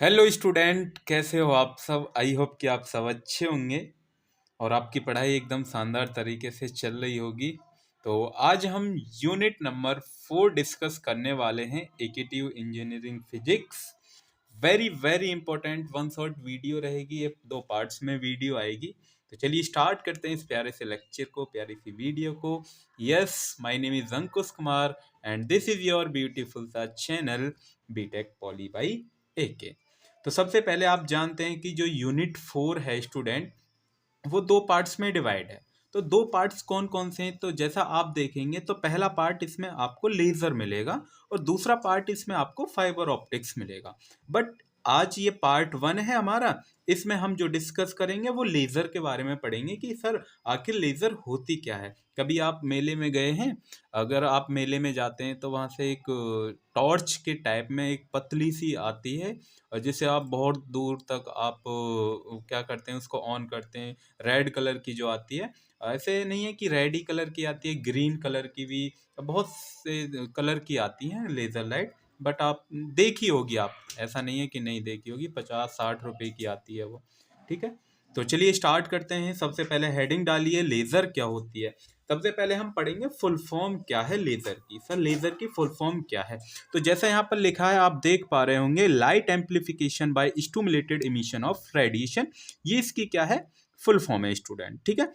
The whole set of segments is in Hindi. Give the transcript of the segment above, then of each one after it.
हेलो स्टूडेंट, कैसे हो आप सब। आई होप कि आप सब अच्छे होंगे और आपकी पढ़ाई एकदम शानदार तरीके से चल रही होगी। तो आज हम यूनिट नंबर 4 डिस्कस करने वाले हैं, एकेटिव engineering physics. Very very important one shot video रहेगी, ये 2 पार्ट्स में वीडियो आएगी। तो चलिए स्टार्ट करते हैं इस प्यारे से लेक्चर को, प्यारी सी वीडियो को। Yes, my name is Ankush Kumar and this is your beautiful सा चैनल बीटेक पॉली बाई एके। तो सबसे पहले आप जानते हैं कि जो यूनिट 4 है स्टूडेंट, वो 2 पार्ट्स में डिवाइड है। तो 2 पार्ट्स कौन कौन से हैं? तो जैसा आप देखेंगे तो पहला पार्ट इसमें आपको लेजर मिलेगा और दूसरा पार्ट इसमें आपको फाइबर ऑप्टिक्स मिलेगा। बट आज ये पार्ट 1 है हमारा। इसमें हम जो डिस्कस करेंगे वो लेजर के बारे में पढ़ेंगे कि सर आखिर लेजर होती क्या है। कभी आप मेले में गए हैं? अगर आप मेले में जाते हैं तो वहाँ से एक टॉर्च के टाइप में एक पतली सी आती है और जिसे आप बहुत दूर तक आप क्या करते हैं, उसको ऑन करते हैं। रेड कलर की जो आती है, ऐसे नहीं है कि रेड ही कलर की आती है, ग्रीन कलर की भी बहुत से कलर की आती हैं लेज़र लाइट। बट आप देखी होगी, आप ऐसा नहीं है कि नहीं देखी होगी। 50-60 रुपए की आती है वो। ठीक है, तो चलिए स्टार्ट करते हैं। सबसे पहले हेडिंग डालिए, लेज़र क्या होती है। सबसे पहले हम पढ़ेंगे फुल फॉर्म क्या है लेज़र की। सर लेज़र की फुल फॉर्म क्या है? तो जैसा यहाँ पर लिखा है आप देख पा रहे होंगे, light amplification by stimulated emission of radiation. ये इसकी क्या है? फुल फॉर्म है स्टूडेंट। ठीक है,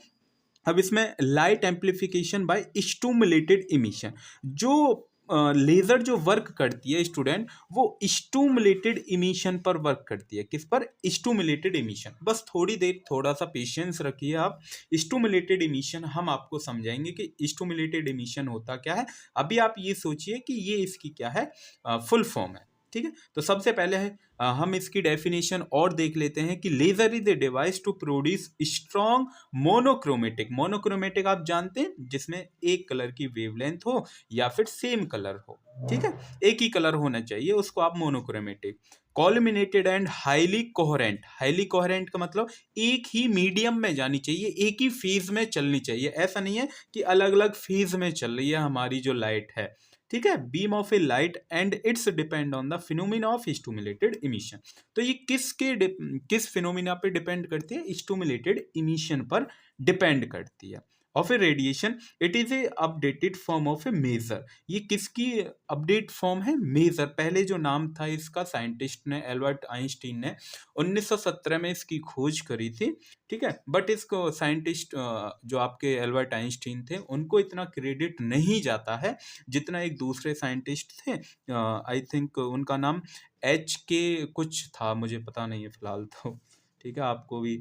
अब इसमें light amplification by stimulated emission, जो लेजर जो वर्क करती है स्टूडेंट, वो स्टिमुलेटेड इमिशन पर वर्क करती है। किस पर? Stimulated emission. बस थोड़ी देर थोड़ा सा पेशेंस रखिए आप। स्टिमुलेटेड इमिशन हम आपको समझाएंगे कि स्टिमुलेटेड इमिशन होता क्या है। अभी आप ये सोचिए कि ये इसकी क्या है, फुल फॉर्म है। ठीक है, तो सबसे पहले है हम इसकी डेफिनेशन और देख लेते हैं कि laser is a device to produce strong monochromatic. Monochromatic आप जानते हैं, जिसमें एक कलर की वेवलेंथ हो या फिर सेम कलर हो। ठीक है, एक ही कलर होना चाहिए, उसको आप monochromatic. Collimated and highly coherent. Highly coherent का मतलब एक ही मीडियम में जानी चाहिए, एक ही फेज में चलनी चाहिए। ऐसा नहीं है कि अलग अलग फेज में चल रही है हमारी जो लाइट है। ठीक है, beam of a light and it's depend on the phenomena of stimulated emission. तो ये किस फिनोमिना पे डिपेंड करती है? स्टिमुलेटेड इमिशन पर डिपेंड करती है। Of a radiation, it is a updated form of a maser. ये किसकी अपडेट फॉर्म है? मेजर। पहले जो नाम था इसका, साइंटिस्ट ने, एल्बर्ट आइंस्टीन ने 1917 में इसकी खोज करी थी। ठीक है, बट इसको साइंटिस्ट जो आपके एल्बर्ट आइंस्टीन थे, उनको इतना क्रेडिट नहीं जाता है जितना एक दूसरे साइंटिस्ट थे। आई थिंक उनका नाम के कुछ था, मुझे पता नहीं है फिलहाल तो। ठीक है, आपको भी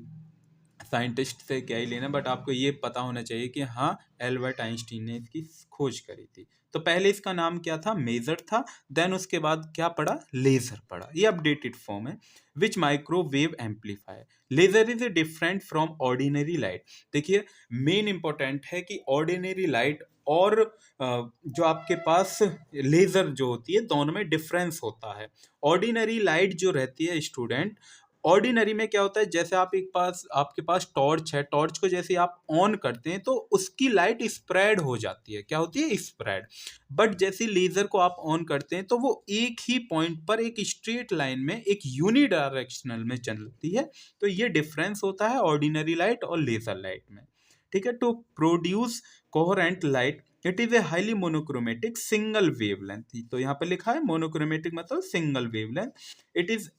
साइंटिस्ट से क्या ही लेना, बट आपको ये पता होना चाहिए कि हाँ, एल्बर्ट आइंस्टीन ने इसकी खोज करी थी। तो पहले इसका नाम क्या था? मेजर था। देन उसके बाद क्या पढ़ा? लेजर पढ़ा। ये अपडेटेड फॉर्म है। Which microwave amplifier. Laser is a different from ordinary light. देखिए, मेन इंपॉर्टेंट है कि ऑर्डिनरी लाइट और जो आपके पास लेजर जो होती है, दोनों में डिफरेंस होता है। ऑर्डिनरी लाइट जो रहती है स्टूडेंट, ऑर्डिनरी में क्या होता है, जैसे आपके पास टॉर्च है, टॉर्च को जैसे आप ऑन करते हैं तो उसकी लाइट स्प्रेड हो जाती है। क्या होती है? स्प्रेड। बट जैसे लेजर को आप ऑन करते हैं तो वो एक ही पॉइंट पर एक स्ट्रेट लाइन में एक यूनिडायरेक्शनल में चलती है। तो ये डिफरेंस होता है ऑर्डिनरी लाइट और लेजर लाइट में। ठीक है, to produce coherent light it is a highly monochromatic single wavelength. तो यहाँ पे लिखा है मोनोक्रोमेटिक मतलब single wavelength. It is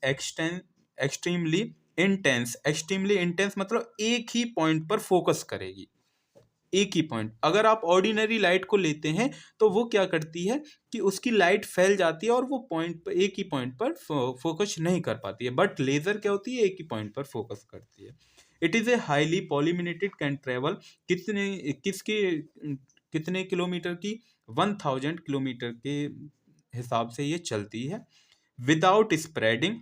extremely intense. Extremely intense मतलब एक ही पॉइंट पर फोकस करेगी, एक ही पॉइंट। अगर आप ऑर्डिनरी लाइट को लेते हैं तो वो क्या करती है कि उसकी लाइट फैल जाती है और वो पॉइंट पर, एक ही पॉइंट पर फोकस नहीं कर पाती है। बट लेजर क्या होती है? एक ही पॉइंट पर फोकस करती है। It is a highly collimated, can travel कितने किलोमीटर की? 1000 किलोमीटर के हिसाब से ये चलती है। Without spreading,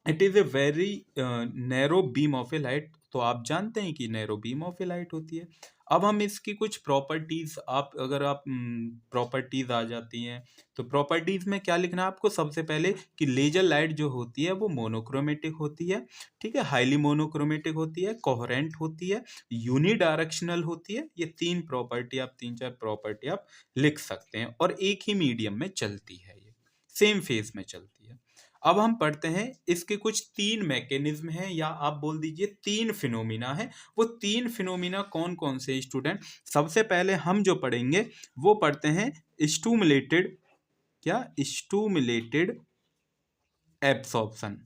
it is a very narrow beam of a light. तो आप जानते हैं कि narrow beam of a light होती है। अब हम इसकी कुछ प्रॉपर्टीज, अगर आप प्रॉपर्टीज आ जाती हैं तो प्रॉपर्टीज में क्या लिखना है आपको? सबसे पहले कि लेजर लाइट जो होती है वो मोनोक्रोमेटिक होती है। ठीक है, हाईली मोनोक्रोमेटिक होती है, कोहेरेंट होती है, यूनिडायरेक्शनल होती है। ये तीन चार प्रॉपर्टी आप लिख सकते हैं और एक ही मीडियम में चलती है, ये सेम फेज में चलती है। अब हम पढ़ते हैं इसके कुछ 3 मैकेनिज्म हैं, या आप बोल दीजिए 3 फिनोमिना है। वो 3 फिनोमिना कौन कौन से स्टूडेंट? सबसे पहले हम जो पढ़ेंगे वो पढ़ते हैं स्टूमुलेटेड, क्या? Stimulated absorption.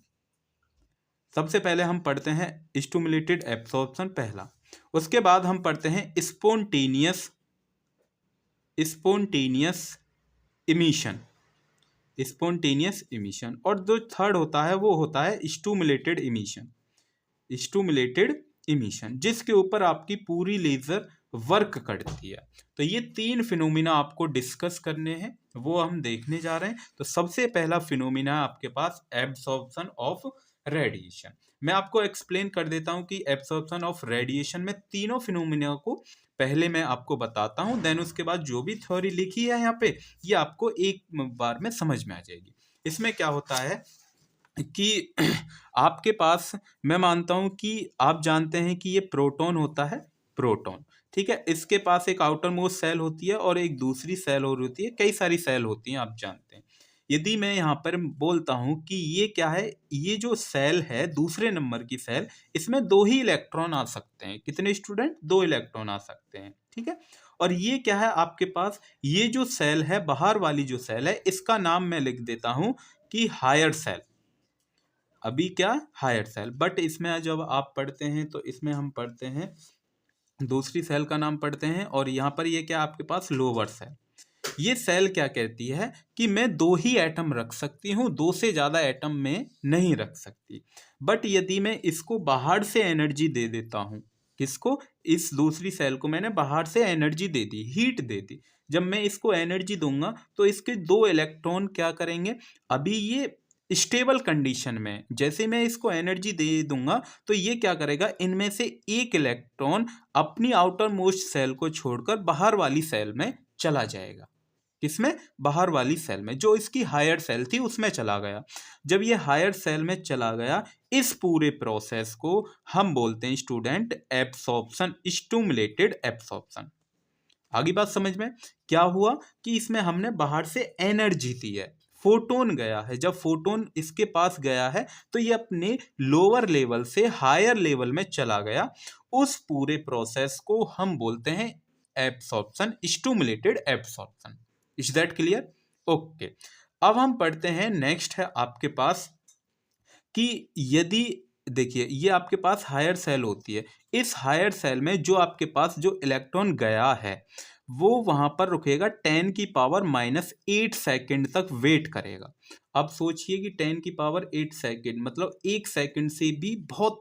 सबसे पहले हम पढ़ते हैं स्टूमुलेटेड एब्सॉर्प्शन पहला। उसके बाद हम पढ़ते हैं spontaneous spontaneous emission, spontaneous emission. और जो थर्ड होता है वो होता है स्टूमुलेटेड इमिशन, स्टूमुलेटेड इमिशन, जिसके ऊपर आपकी पूरी लेजर वर्क करती है। तो ये 3 फिनोमिना आपको डिस्कस करने हैं, वो हम देखने जा रहे हैं। तो सबसे पहला फिनोमिना आपके पास एब्सॉर्प्शन ऑफ रेडिएशन। मैं आपको एक्सप्लेन कर देता हूं कि एब्सॉर्प्शन ऑफ रेडिएशन में तीनों फिनोमिना को पहले मैं आपको बताता हूं, देन उसके बाद जो भी थ्योरी लिखी है यहाँ पे ये आपको एक बार में समझ में आ जाएगी। इसमें क्या होता है कि आपके पास, मैं मानता हूं कि आप जानते हैं कि ये प्रोटॉन होता है, प्रोटॉन, ठीक है। इसके पास एक आउटर मोस्ट सेल होती है और एक दूसरी सेल और होती है, कई सारी सेल होती हैं, आप जानते हैं। यदि मैं यहाँ पर बोलता हूं कि ये क्या है, ये जो सेल है दूसरे नंबर की सेल, इसमें 2 ही इलेक्ट्रॉन आ सकते हैं। कितने स्टूडेंट? 2 इलेक्ट्रॉन आ सकते हैं, ठीक है। और ये क्या है आपके पास, ये जो सेल है, बाहर वाली जो सेल है, इसका नाम मैं लिख देता हूं कि हायर सेल। अभी क्या? Higher cell. बट इसमें जब आप पढ़ते हैं तो इसमें हम पढ़ते हैं दूसरी सेल का नाम पढ़ते हैं, और यहाँ पर ये क्या आपके पास? Lower cell. ये सेल क्या कहती है कि मैं 2 ही एटम रख सकती हूँ, 2 से ज्यादा एटम में नहीं रख सकती। बट यदि मैं इसको बाहर से एनर्जी दे देता हूँ, किसको? इस दूसरी सेल को मैंने बाहर से एनर्जी दे दी, हीट दे दी। जब मैं इसको एनर्जी दूंगा तो इसके 2 इलेक्ट्रॉन क्या करेंगे? अभी ये स्टेबल कंडीशन में, जैसे मैं इसको एनर्जी दे दूंगा तो ये क्या करेगा? इनमें से एक इलेक्ट्रॉन अपनी आउटर मोस्ट सेल को छोड़कर बाहर वाली सेल में चला जाएगा। किसमें? बाहर वाली सेल में, जो इसकी हायर सेल थी उसमें चला गया। जब ये हायर सेल में चला गया, इस पूरे प्रोसेस को हम बोलते हैं स्टूडेंट एब्सॉर्प्शन, स्टूमुलेटेड एब्सॉर्प्शन। आगे बात समझ में? क्या हुआ कि इसमें हमने बाहर से एनर्जी दी है, फोटोन गया है। जब फोटोन इसके पास गया है तो ये अपने लोअर लेवल से हायर लेवल में चला गया। उस पूरे प्रोसेस को हम बोलते हैं absorption, stimulated absorption. Is that clear? Okay. अब हम पढ़ते हैं, नेक्स्ट है आपके पास कि यदि, देखिए ये आपके पास हायर सेल होती है, इस हायर सेल में जो आपके पास जो इलेक्ट्रॉन गया है वो वहां पर रुकेगा, 10⁻⁸ सेकंड तक वेट करेगा। अब सोचिए कि 10⁻⁸ सेकंड मतलब 1 सेकंड से भी बहुत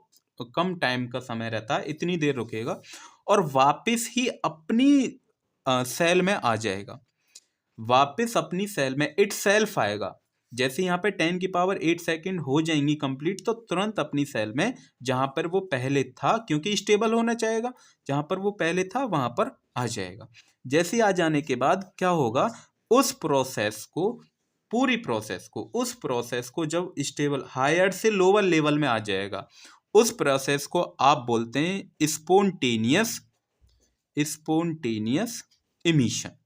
कम टाइम का समय रहता है, इतनी देर रुकेगा और वापस ही अपनी सेल में आ जाएगा, वापस अपनी सेल में इट सेल्फ आएगा। जैसे यहाँ पे 10⁸ सेकंड हो जाएंगी कंप्लीट तो तुरंत अपनी सेल में जहां पर वो पहले था, क्योंकि स्टेबल होना चाहेगा, जहां पर वो पहले था वहां पर आ जाएगा। जैसे आ जाने के बाद क्या होगा, उस प्रोसेस को, पूरी प्रोसेस को, उस प्रोसेस को जब स्टेबल हायर से लोअर लेवल में आ जाएगा, उस प्रोसेस को आप बोलते हैं स्पोंटेनियस, स्पोंटेनियस इमिशन।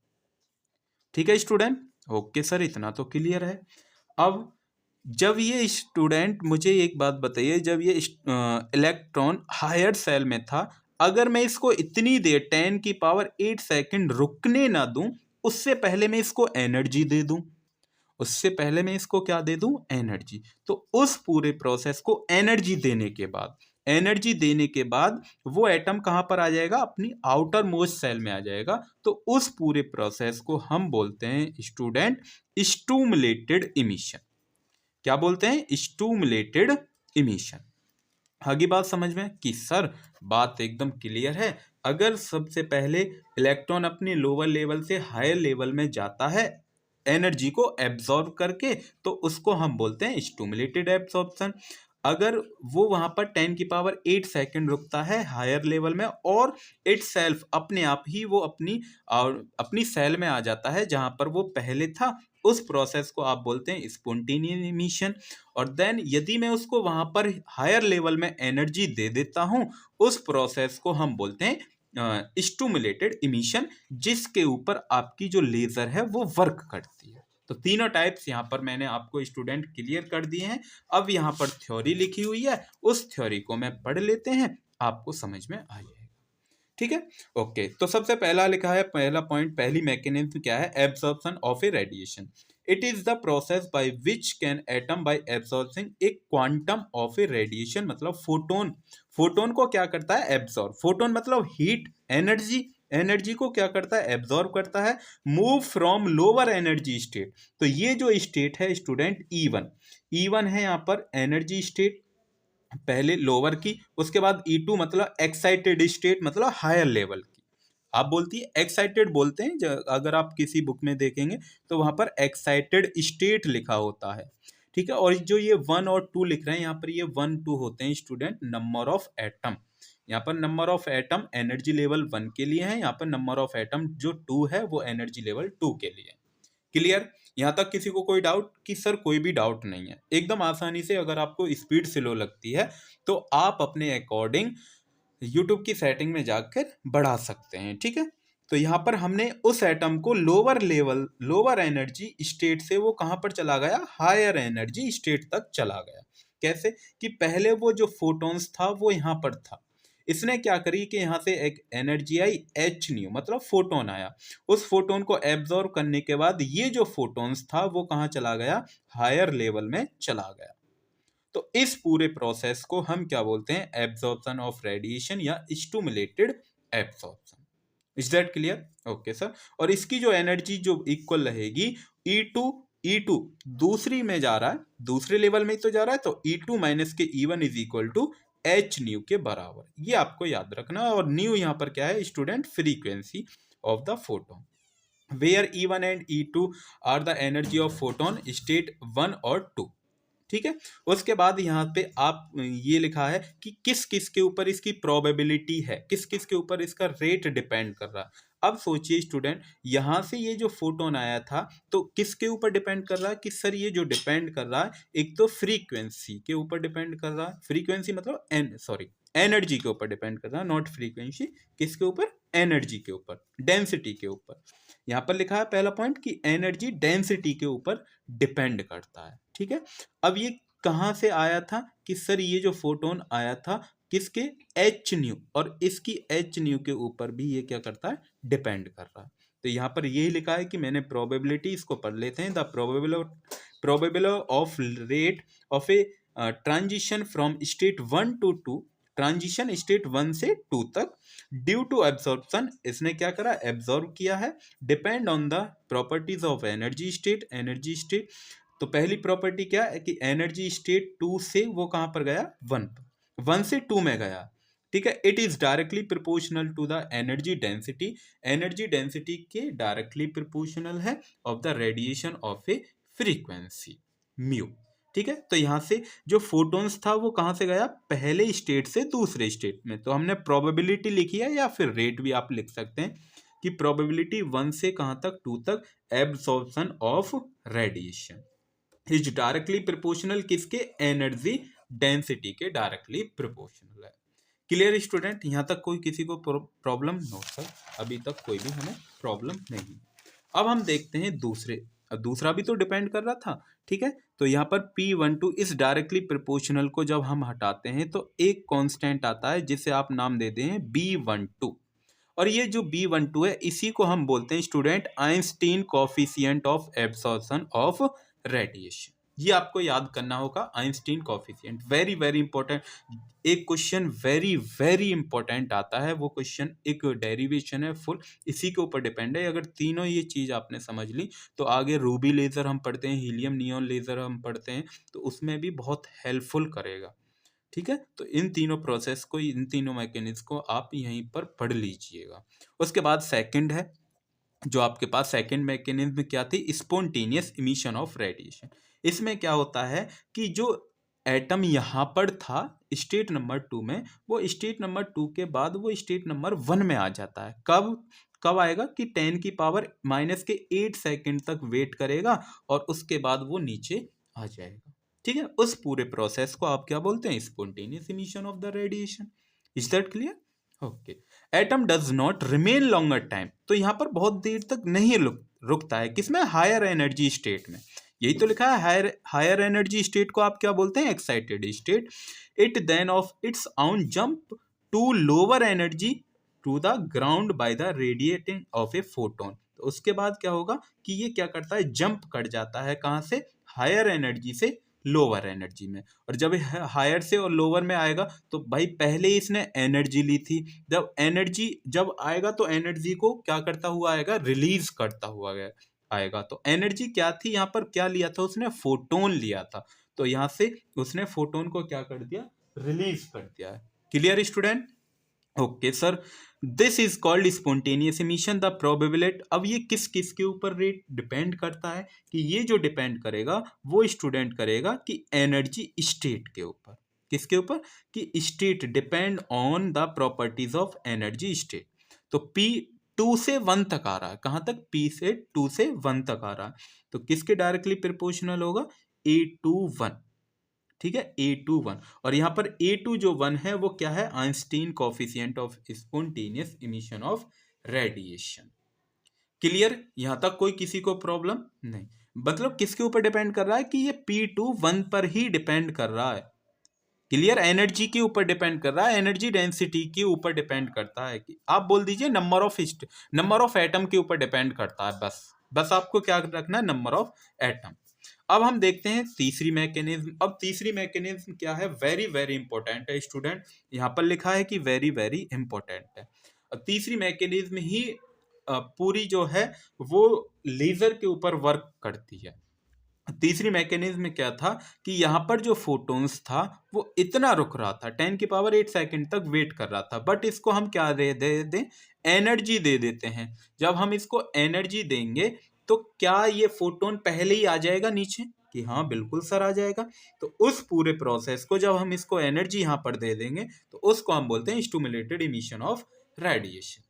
ठीक है स्टूडेंट? ओके सर, इतना तो क्लियर है। अब जब ये स्टूडेंट, मुझे एक बात बताइए, जब ये इलेक्ट्रॉन हायर सेल में था, अगर मैं इसको इतनी देर 10⁸ सेकंड रुकने ना दूं, उससे पहले मैं इसको एनर्जी दे दूं, उससे पहले मैं इसको क्या दे दूं? एनर्जी। तो उस पूरे प्रोसेस को एनर्जी देने के बाद, एनर्जी देने के बाद वो एटम कहां पर आ जाएगा? अपनी आउटर मोस्ट सेल में आ जाएगा। तो उस पूरे प्रोसेस को हम बोलते हैं स्टूडेंट स्टूमुलेटेड इमिशन। क्या बोलते हैं? Stimulated emission. आगे बात समझ में कि सर बात एकदम क्लियर है, अगर सबसे पहले इलेक्ट्रॉन अपने लोअर लेवल से हायर लेवल में जाता है एनर्जी को एब्जॉर्ब करके, तो उसको हम बोलते हैं स्टूमुलेटेड एब्सॉर्प्शन। अगर वो वहां पर 10⁸ सेकंड रुकता है हायर लेवल में और इट सेल्फ अपने आप ही वो अपनी सेल में आ जाता है जहां पर वो पहले था, उस प्रोसेस को आप बोलते हैं स्पॉन्टेनियस इमिशन। और देन यदि मैं उसको वहां पर हायर लेवल में एनर्जी दे देता हूं, उस प्रोसेस को हम बोलते हैं स्टूमुलेटेड इमिशन, जिसके ऊपर आपकी जो लेजर है वो वर्क करती है। तो तीनों टाइप्स यहाँ पर मैंने आपको स्टूडेंट क्लियर कर दिए हैं। अब यहाँ पर थ्योरी लिखी हुई है, उस थ्योरी को मैं पढ़ लेते हैं, आपको समझ में आ जाएगा। ठीक है, ओके। तो सबसे पहला लिखा है, पहला पॉइंट, पहली मैकेनिज्म क्या है, absorption of a radiation. It is the process by which can atom by absorbing A quantum of a radiation, मतलब फोटोन। फोटोन को क्या करता है, एब्जॉर्ब। फोटोन मतलब हीट, एनर्जी। एनर्जी को क्या करता है, एब्जॉर्ब करता है। Move from lower energy state. तो ये जो स्टेट है स्टूडेंट E1, E1 है यहाँ पर एनर्जी स्टेट, पहले लोअर की, उसके बाद E2 मतलब एक्साइटेड स्टेट, मतलब हायर लेवल की। आप बोलती है एक्साइटेड बोलते हैं, अगर आप किसी बुक में देखेंगे तो वहां पर एक्साइटेड स्टेट लिखा होता है। ठीक है, और जो ये 1 और 2 लिख रहे हैं यहाँ पर, ये 1 2 होते हैं स्टूडेंट नंबर ऑफ एटम। यहाँ पर number of atom energy level 1 के लिए है, यहाँ पर नंबर ऑफ एटम जो 2 है वो एनर्जी लेवल 2 के लिए। क्लियर, यहाँ तक किसी को कोई डाउट? कि सर कोई भी डाउट नहीं है, एकदम आसानी से। अगर आपको स्पीड स्लो लगती है तो आप अपने अकॉर्डिंग यूट्यूब की सेटिंग में जाकर बढ़ा सकते हैं। ठीक है, तो यहाँ पर हमने उस एटम को lower level, lower energy state से वो कहाँ पर चला गया, हायर एनर्जी स्टेट तक चला गया। कैसे? कि पहले वो जो फोटॉन्स था वो यहाँ पर था, इसने क्या करी कि यहाँ से एक एनर्जी आई एच न्यू, मतलब फोटोन आया। उस फोटोन को एब्जॉर्ब करने के बाद ये जो फोटोन्स था वो कहाँ चला गया, हायर लेवल में चला गया। तो इस पूरे प्रोसेस को हम क्या बोलते हैं, एब्जॉर्प्शन ऑफ रेडिएशन या stimulated absorption. Is that clear? Okay sir. और इसकी जो एनर्जी जो इक्वल रहेगी, E2 दूसरी में जा रहा है, दूसरे लेवल में तो जा रहा है, तो E2 माइनस के E1 is equal to h nu के बराबर। ये आपको याद रखना है। और न्यू यहाँ पर क्या है student, frequency of the photon, where E1 and E2 are the energy of photon state 1 और 2। ठीक है, उसके बाद यहाँ पे आप ये लिखा है कि किस किस के ऊपर इसकी प्रोबेबिलिटी है, किस किस के ऊपर इसका रेट डिपेंड कर रहा है। अब सोचिए स्टूडेंट, यहाँ से ये जो फोटोन आया था तो किसके ऊपर डिपेंड कर रहा है, कि सर ये जो डिपेंड कर रहा है, एक तो फ्रीक्वेंसी के ऊपर डिपेंड कर रहा है। फ्रीक्वेंसी मतलब एनर्जी के ऊपर डिपेंड कर रहा है, नॉट फ्रीक्वेंसी। किसके ऊपर, एनर्जी के ऊपर, डेंसिटी के ऊपर। यहाँ पर लिखा है पहला पॉइंट कि एनर्जी डेंसिटी के ऊपर डिपेंड करता है। ठीक है, अब ये कहाँ से आया था, कि सर ये जो फोटोन आया था किसके, एच न्यू, और इसकी एच न्यू के ऊपर भी ये क्या करता है, डिपेंड कर रहा है। तो यहाँ पर यही लिखा है कि मैंने प्रोबेबिलिटी, इसको पढ़ लेते हैं, the probability of rate of a transition from state 1 to 2, transition state 1 से 2 तक, ड्यू टू एब्जॉर्प्शन, इसने क्या करा, एब्जॉर्ब किया है, depend on the properties of energy state. Energy state, तो पहली प्रॉपर्टी क्या है कि एनर्जी स्टेट 2 से वो कहाँ पर गया, 1 से 2 में गया। ठीक है, it is directly proportional to the energy density, energy density के डायरेक्टली प्रोपोर्शनल है of the radiation of a frequency mu. ठीक है, तो यहाँ से जो फोटोन्स था वो कहाँ से गया, पहले स्टेट से दूसरे स्टेट में। तो हमने प्रोबेबिलिटी लिखी है, या फिर रेट भी आप लिख सकते हैं, कि प्रोबेबिलिटी 1 से कहाँ तक, 2 तक, absorption of radiation is directly proportional किसके, एनर्जी डेंसिटी के डायरेक्टली प्रोपोर्शनल है। क्लियर स्टूडेंट, यहाँ तक कोई किसी को प्रॉब्लम? नो सर, अभी तक कोई भी हमें प्रॉब्लम नहीं। अब हम देखते हैं दूसरा भी तो डिपेंड कर रहा था। ठीक है, तो यहाँ पर P12 इस डायरेक्टली प्रोपोर्शनल को जब हम हटाते हैं तो एक कांस्टेंट आता है जिसे आप नाम देते हैं B12। और ये जो B12 है इसी को हम बोलते हैं student Einstein coefficient of absorption of radiation. ये आपको याद करना होगा, Einstein coefficient, very very important. एक क्वेश्चन वेरी वेरी इंपॉर्टेंट आता है, वो क्वेश्चन एक डेरिवेशन है फुल, इसी के ऊपर डिपेंड है। अगर तीनों ये चीज़ आपने समझ ली तो आगे रूबी लेज़र हम पढ़ते हैं, हीलियम नियॉन लेज़र हम पढ़ते हैं, तो उसमें भी बहुत हेल्पफुल करेगा। ठीक है, तो इन तीनों प्रोसेस को, इन तीनों मैकेनिज्म को आप यहीं पर पढ़ लीजिएगा। उसके बाद सेकंड है, जो आपके पास सेकंड मैकेनिज्म क्या थी, स्पॉन्टेनियस इमिशन ऑफ रेडिएशन। इसमें क्या होता है कि जो एटम यहाँ पर था स्टेट नंबर 2 में, वो स्टेट नंबर 2 के बाद वो स्टेट नंबर 1 में आ जाता है। कब आएगा, कि 10 की पावर माइनस के 8 सेकेंड तक वेट करेगा और उसके बाद वो नीचे आ जाएगा। ठीक है, उस पूरे प्रोसेस को आप क्या बोलते हैं, spontaneous emission of the radiation. Is that clear? Okay. Atom does not remain longer time, तो यहाँ पर बहुत देर तक नहीं रुकता है किसमें, हायर एनर्जी स्टेट में। यही तो लिखा है, हायर एनर्जी स्टेट को आप क्या बोलते हैं, excited state. It then of its own jump to lower energy to the ground by the radiating of a photon. तो उसके बाद क्या होगा कि ये क्या करता है, जंप कर जाता है कहाँ से, हायर एनर्जी से लोअर एनर्जी में। और जब हायर से और लोअर में आएगा तो भाई पहले ही इसने एनर्जी ली थी, जब एनर्जी जब आएगा तो एनर्जी को क्या करता हुआ आएगा, रिलीज करता हुआ आएगा। तो एनर्जी क्या थी यहाँ पर, क्या लिया था उसने, फोटोन लिया था। तो यहाँ से उसने फोटोन को क्या कर दिया, रिलीज कर दिया है। Clear student? Okay sir, this is called spontaneous emission the probability. अब ये किस किस के ऊपर रेट डिपेंड करता है, कि ये जो डिपेंड करेगा वो स्टूडेंट करेगा कि एनर्जी स्टेट के ऊपर। किसके ऊपर, कि state depend on the properties of energy state. तो P 2 से 1 तक आ रहा है, कहाँ तक, P से 2 से 1 तक आ रहा है, तो किसके डायरेक्टली प्रोपोर्शनल होगा, A21। ठीक है, A21। और यहाँ पर A2 जो 1 है वो क्या है, Einstein coefficient of spontaneous emission of radiation. Clear? यहाँ तक कोई किसी को प्रॉब्लम नहीं। मतलब किसके ऊपर डिपेंड कर रहा है, कि ये P2 1 पर ही डिपेंड कर रहा है। क्लियर? एनर्जी के ऊपर डिपेंड कर रहा है, एनर्जी डेंसिटी के ऊपर डिपेंड करता है। कि आप बोल दीजिए नंबर ऑफ एटम के ऊपर डिपेंड करता है। बस आपको क्या रखना है, नंबर ऑफ एटम। अब हम देखते हैं तीसरी मैकेनिज्म। अब तीसरी मैकेनिज्म क्या है, वेरी वेरी इंपॉर्टेंट है स्टूडेंट, यहाँ पर लिखा है कि वेरी वेरी इंपॉर्टेंट है। अब तीसरी मैकेनिज्म ही पूरी जो है वो लेजर के ऊपर वर्क करती है। तीसरी मैकेनिज्म में क्या था, कि यहाँ पर जो फोटोन्स था वो इतना रुक रहा था, 10⁸ सेकंड तक वेट कर रहा था, बट इसको हम क्या दे दें, एनर्जी दे देते हैं। जब हम इसको एनर्जी देंगे तो क्या ये फोटोन पहले ही आ जाएगा नीचे, कि हाँ बिल्कुल सर आ जाएगा। तो उस पूरे प्रोसेस को जब हम इसको एनर्जी यहाँ पर दे देंगे तो उसको हम बोलते हैं stimulated emission of radiation.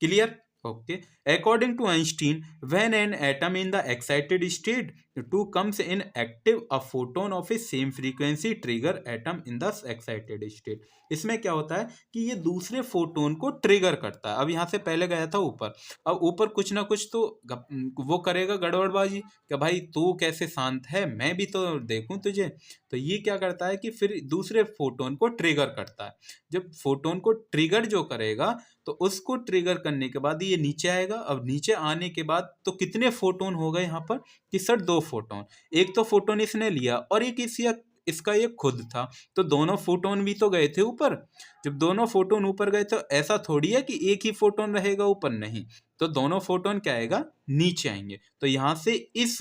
Clear? Okay. According to Einstein, when an atom in the excited state to comes in active, a photon of a same frequency trigger atom in the excited state. इसमें क्या होता है कि ये दूसरे फोटोन को ट्रिगर करता है। अब यहाँ से पहले गया था ऊपर, अब ऊपर कुछ ना कुछ तो वो करेगा गड़बड़बाजी, कि भाई तू कैसे शांत है, मैं भी तो देखूं तुझे। तो ये क्या करता है कि फिर दूसरे फोटोन को ट्रिगर करता है। जब फोटोन को ट्रिगर जो करेगा तो उसको ट्रिगर करने के बाद ये नीचे आएगा। अब नीचे आने के बाद तो कितने फोटोन हो गए यहाँ पर, कि सर 2 फोटोन। एक तो फोटोन इसने लिया और एक इसका ये खुद था, तो दोनों फोटोन भी तो गए थे ऊपर। जब दोनों फोटोन ऊपर गए तो ऐसा थोड़ी है कि एक ही फोटोन रहेगा ऊपर, नहीं, तो दोनों फोटोन क्या आएगा, नीचे आएंगे। तो यहाँ से इस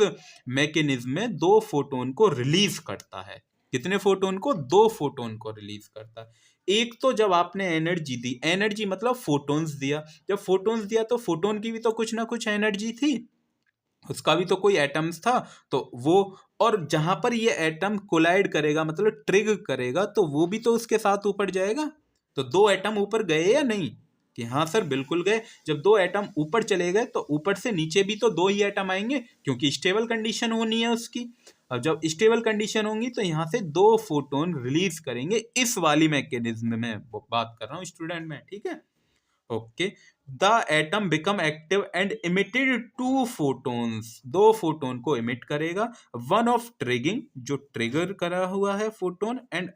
मैकेनिज्म में 2 फोटोन को रिलीज करता है। कितने फोटोन को, 2 फोटोन को रिलीज करता है। एक तो जब आपने एनर्जी दी, एनर्जी मतलब फोटोन्स दिया, जब फोटोन्स दिया तो फोटोन की भी तो कुछ ना कुछ एनर्जी थी, उसका भी तो कोई एटम्स था, तो वो, और जहां पर ये एटम कोलाइड करेगा मतलब ट्रिग करेगा तो वो भी तो उसके साथ ऊपर जाएगा। तो 2 एटम ऊपर गए या नहीं, कि हाँ सर बिल्कुल गए। जब 2 एटम ऊपर चले गए तो ऊपर से नीचे भी तो 2 ही एटम आएंगे, क्योंकि स्टेबल कंडीशन होनी है उसकी। अब जब स्टेबल कंडीशन होंगी तो यहाँ से 2 फोटोन रिलीज करेंगे। इस वाली मैकेनिज्म में बात कर रहा हूँ स्टूडेंट में, ठीक है। Okay, the atom become active and emitted 2 photons, 2 photon को इमिट करेगा। वन ऑफ ट्रिगिंग, जो ट्रिगर करा हुआ है photon, and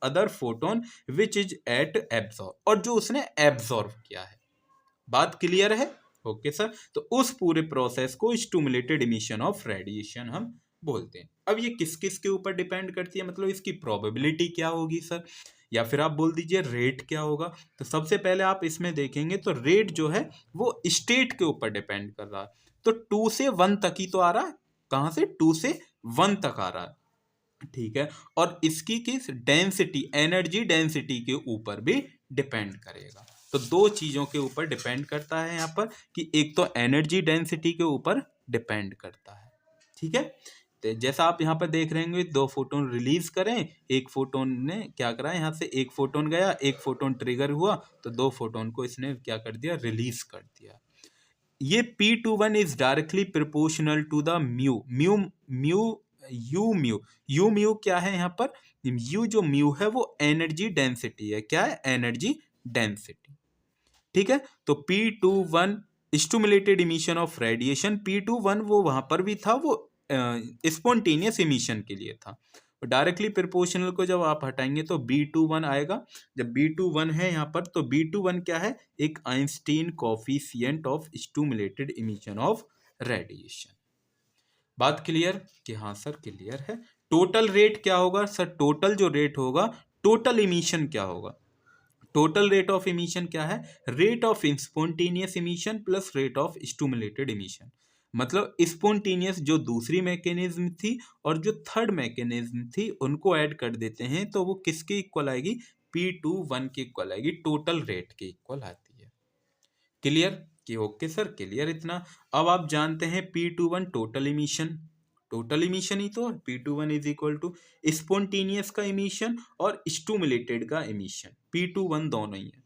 other photon which is at absorb, और जो उसने एब्सॉर्ब किया है। बात क्लियर है? ओके सर, तो उस पूरे प्रोसेस को स्टिमुलेटेड इमिशन ऑफ रेडिएशन हम बोलते हैं। अब ये किस किस के ऊपर डिपेंड करती है, मतलब इसकी प्रोबेबिलिटी क्या होगी सर, या फिर आप बोल दीजिए रेट क्या होगा। तो सबसे पहले आप इसमें देखेंगे तो रेट जो है वो स्टेट के ऊपर डिपेंड कर रहा है। तो 2 से 1 तक ही तो आ रहा है, कहाँ से, 2 से 1 तक आ रहा है, ठीक है। और इसकी किस डेंसिटी, एनर्जी डेंसिटी के ऊपर भी डिपेंड करेगा। तो 2 चीजों के ऊपर डिपेंड करता है यहाँ पर, कि एक तो एनर्जी डेंसिटी के ऊपर डिपेंड करता है, ठीक है। तो जैसा आप यहाँ पर देख रहे होंगे, 2 फोटोन रिलीज करें, एक फोटोन ने क्या करा, यहाँ से एक फोटोन गया, एक फोटोन ट्रिगर हुआ, तो 2 फोटोन को इसने क्या कर दिया, रिलीज कर दिया। ये P21 is directly proportional to the mu mu mu u mu u mu क्या है यहाँ पर, यू जो म्यू है वो एनर्जी डेंसिटी है। क्या है, एनर्जी डेंसिटी, ठीक है। तो P21 stimulated emission of radiation P21 वो वहां पर भी था, वो स्पॉन्टेनियस इमिशन के लिए था। डायरेक्टली प्रोपोर्शनल को जब आप हटाएंगे तो B21 आएगा। जब B21 है यहाँ पर तो B21 क्या है, एक Einstein coefficient of stimulated emission of radiation. बात क्लियर कि हाँ सर क्लियर है। टोटल रेट क्या होगा सर, टोटल जो रेट होगा, टोटल इमिशन क्या होगा, टोटल रेट ऑफ इमिशन क्या है, rate of spontaneous emission plus rate of stimulated emission. मतलब स्पॉन्टेनियस जो दूसरी मैकेनिज्म थी और जो थर्ड मैकेनिज्म थी उनको ऐड कर देते हैं तो वो किसके इक्वल आएगी, P21 के इक्वल आएगी, टोटल रेट के इक्वल आती है। क्लियर कि ओके सर क्लियर इतना। अब आप जानते हैं P21 total emission, total emission ही तो P21 is equal to spontaneous का इमिशन और स्टिमुलेटेड का इमिशन, P21 दोनों ही है।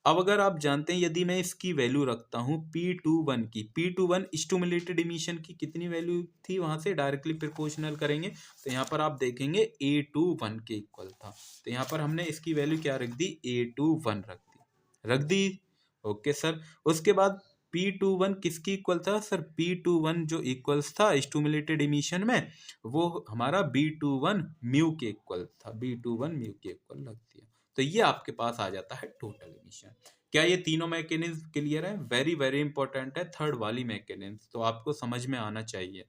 अब अगर आप जानते हैं यदि मैं इसकी वैल्यू रखता हूं P21 की, P21 स्टिमुलेटेड इमिशन की कितनी वैल्यू थी, वहां से डायरेक्टली प्रोपोर्शनल करेंगे तो यहाँ पर आप देखेंगे A21 के इक्वल था, तो यहाँ पर हमने इसकी वैल्यू क्या रख दी, A21 रख दी। ओके सर, उसके बाद P21 किसकी इक्वल था सर, P21 जो इक्वल्स था स्टिमुलेटेड इमिशन में वो हमारा B21 म्यू के इक्वल था, B21 म्यू के इक्वल रख दिया। तो ये आपके पास आ जाता है टोटल इमिशन। क्या ये तीनों मैकेनिज्म क्लियर है, वेरी वेरी इंपॉर्टेंट है थर्ड वाली मैकेनिज्म, तो आपको समझ में आना चाहिए।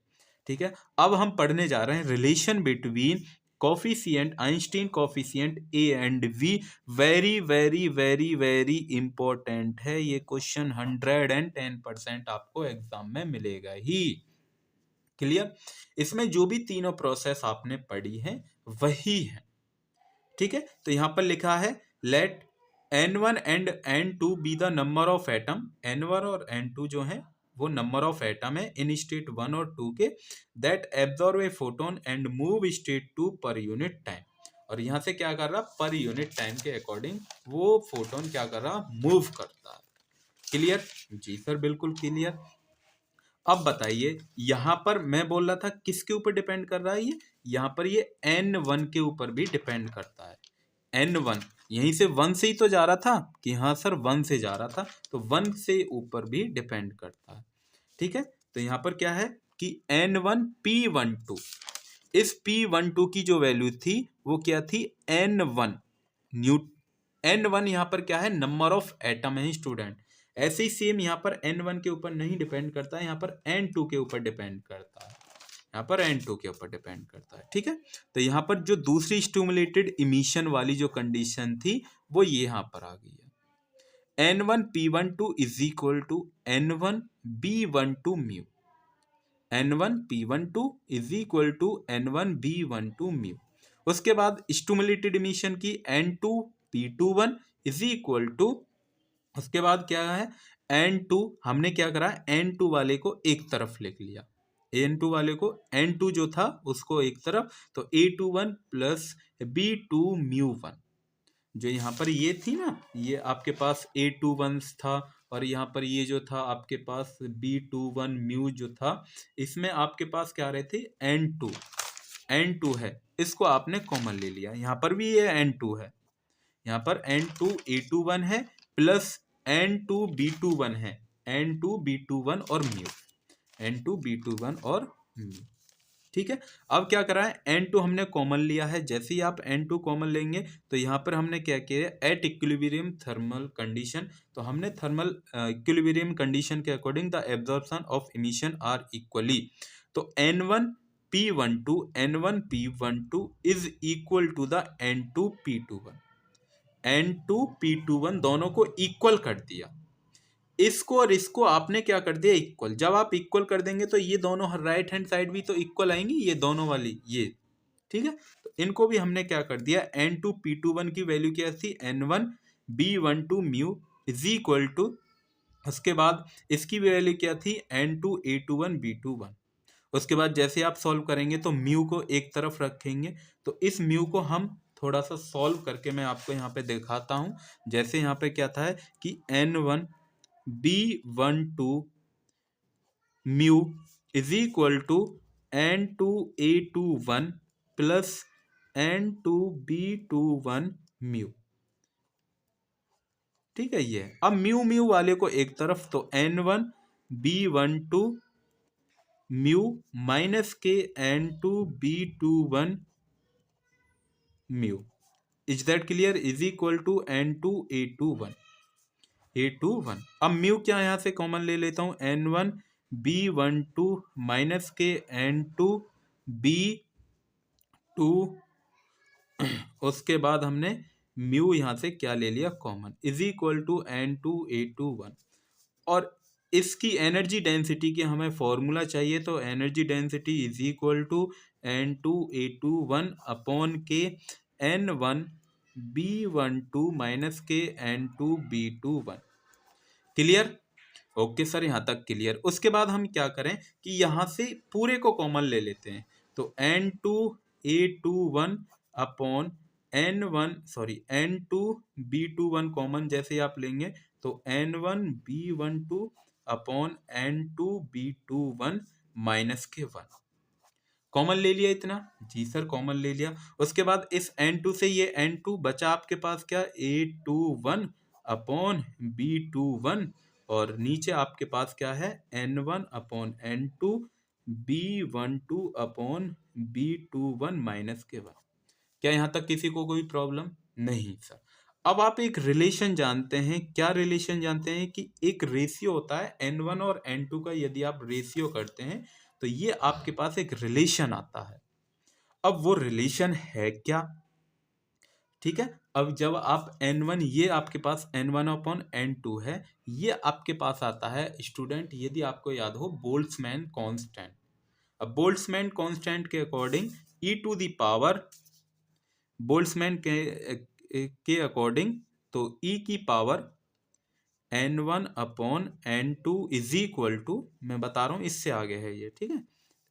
ठीक है, अब हम पढ़ने जा रहे हैं relation between coefficient, Einstein coefficient A and V। Very very very very important है ये क्वेश्चन, 110% आपको एग्जाम में मिलेगा ही। क्लियर, इसमें जो भी तीनों प्रोसेस आपने पढ़ी है वही है। ठीक है, तो यहां पर लिखा है let N1 and N2 be the number of atom, N1 और N2 जो है वो नंबर ऑफ एटम है इन स्टेट 1 और 2 के, that absorb a photon and move state 2 per unit time. और यहां से क्या कर रहा, पर यूनिट टाइम के अकॉर्डिंग वो फोटोन क्या कर रहा, मूव करता है। क्लियर जी सर, बिल्कुल क्लियर। अब बताइए यहां पर मैं बोल रहा था किसके ऊपर डिपेंड कर रहा है ये, यहां पर ये N1 के ऊपर भी डिपेंड करता है। N1 यहीं से 1 से ही तो जा रहा था कि हाँ सर 1 से जा रहा था, तो 1 से ऊपर भी डिपेंड करता है। ठीक है, तो यहां पर क्या है कि N1 P12, इस P12 की जो वैल्यू थी वो क्या थी, N1 न्यू, N1 यहाँ पर क्या है, नंबर ऑफ एटम है स्टूडेंट। ऐसे ही सेम यहाँ पर N1 के ऊपर नहीं डिपेंड करता है, यहाँ पर N2 के ऊपर डिपेंड करता है, यहाँ पर N2 के ऊपर डिपेंड करता है। ठीक है, तो यहाँ पर जो दूसरी स्टिमुलेटेड इमिशन वाली जो कंडीशन थी वो ये यहाँ पर आ गई है, N1 P12 is equal to N1 B12 mu, N1 P12 is equal to N1 B12 mu. उसके बाद स्टिमुलेटेड इमिशन की N2 P21 is equal to, उसके बाद क्या है N2, हमने क्या करा N2 वाले को एक तरफ लिख लिया, N2 वाले को, N2 जो था उसको एक तरफ, तो A21 प्लस B2 म्यू 1, जो यहाँ पर ये थी ना, ये आपके पास A21 था और यहाँ पर ये जो था आपके पास B21 म्यू जो था, इसमें आपके पास क्या रहे थे N2 है, इसको आपने कॉमन ले लिया, यहाँ पर भी ये N2 है, यहाँ पर N2 A21 है प्लस N2 B21 है, N2 B21 और म्यू, N2 B21 और म्यू। ठीक है, अब क्या करा है, N2 हमने कॉमन लिया है, जैसे ही आप N2 कॉमन लेंगे तो यहाँ पर हमने क्या किया, एट इक्विलिब्रियम थर्मल कंडीशन, तो हमने थर्मल इक्विलिब्रियम कंडीशन के according the absorption of emission are equally, तो N1 P12 is equal to the N2 P21, N2 P21 दोनों को इक्वल कर दिया, इसको और इसको आपने क्या कर दिया इक्वल। जब आप इक्वल कर देंगे तो ये दोनों राइट हैंड साइड भी तो इक्वल आएंगी, ये दोनों वाली ये, ठीक है, तो इनको भी हमने क्या कर दिया, N2 P21 की वैल्यू क्या थी, N1 B12 mu is equal to, उसके बाद इसकी वैल्यू क्या थी, N2 A21 B21। उसके बाद जैसे आप सॉल्व करेंगे तो म्यू को एक तरफ रखेंगे, तो इस म्यू को हम थोड़ा सा सॉल्व करके मैं आपको यहाँ पे दिखाता हूँ। जैसे यहाँ पे क्या था है कि N1 B12 mu is equal to N2 A21 plus N2 B21 mu. ठीक है, ये अब म्यू म्यू वाले को एक तरफ, तो N1 B12 म्यू माइनस के N2 B21 mu, is that clear, is equal to N2 A21। अब म्यू क्या यहां से कॉमन ले लेता हूं, N1 B12 माइनस के N2 B2, उसके बाद हमने म्यू यहां से क्या ले लिया common, is equal to N2 A21। और इसकी एनर्जी डेंसिटी की हमें फॉर्मूला चाहिए, तो energy density is equal to N2A21 upon के N1 B12 माइनस के N2 B21। Clear, okay sir, यहाँ तक क्लियर। उसके बाद हम क्या करें कि यहाँ से पूरे को कॉमन ले लेते हैं, तो N2A21 upon N2 B21 common जैसे आप लेंगे तो N1 B12 upon N2 B21 minus के 1 कॉमन ले लिया इतना, जी सर कॉमन ले लिया। उसके बाद इस N2 से ये N2 बचा आपके पास क्या, A21 अपॉन B21, और नीचे आपके पास क्या है N1 upon N2 B12 upon B21 minus के 1। क्या यहाँ तक किसी को कोई प्रॉब्लम नहीं सर। अब आप एक रिलेशन जानते हैं, क्या रिलेशन जानते हैं कि एक रेशियो होता है N1 और N2 का, यदि आप रेशियो करते हैं तो ये आपके पास एक रिलेशन आता है। अब वो रिलेशन है क्या, ठीक है। अब जब आप N1, ये आपके पास N1 अपॉन N2 है, ये आपके पास आता है स्टूडेंट, यदि आपको याद हो, बोल्ट्जमैन कांस्टेंट। अब बोल्ट्जमैन कांस्टेंट के according e to the power, Boltzmann के अकॉर्डिंग तो e की power N1 upon N2 is equal to, मैं बता रहा हूं इससे आगे है ये, ठीक है।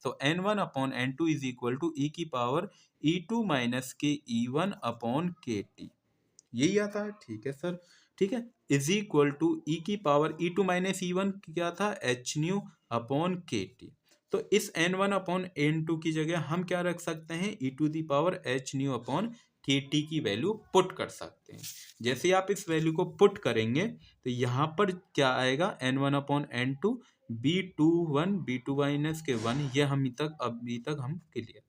तो N1 upon N2 is equal to e की पावर E2 माइनस के E1 अपॉन KT, यही आता है, ठीक है सर, ठीक है। इज इक्वल टू e की पावर E2 माइनस E1 क्या था, h न्यू अपॉन KT। तो इस N1 अपॉन N2 की जगह हम क्या रख सकते हैं, e to the power h nu upon KT की वैल्यू पुट कर सकते हैं। जैसे आप इस वैल्यू को पुट करेंगे तो यहाँ पर क्या आएगा, N1 upon N2 B21 B2 minus के 1, ये अभी तक हम clear.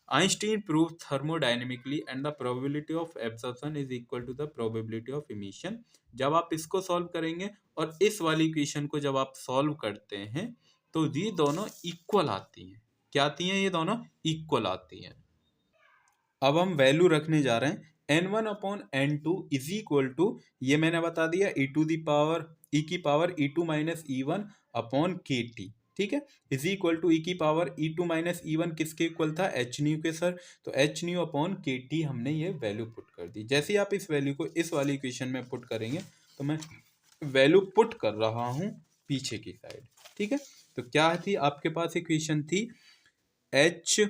Einstein proved thermodynamically and the probability of absorption is equal to the probability of emission। जब आप इसको सॉल्व करेंगे और इस वाली इक्वेशन को जब आप सॉल्व करते हैं तो ये दोनों इक्वल आती हैं। क्या आती हैं, ये दोनों इक्वल आती हैं। अब हम वैल्यू रखने जा रहे हैं N1 upon N2 is equal to, ये मैंने बता दिया e to the power e की power E2 minus E1 upon KT, ठीक है, इज इक्वल टू e की पावर E2 माइनस E1 किसके इक्वल था, h न्यू के सर, तो h न्यू अपॉन KT हमने ये वैल्यू पुट कर दी। जैसे ही आप इस वैल्यू को इस वाली इक्वेशन में पुट करेंगे, तो मैं वैल्यू पुट कर रहा हूँ पीछे की साइड, ठीक है। तो क्या थी आपके पास इक्वेशन थी, h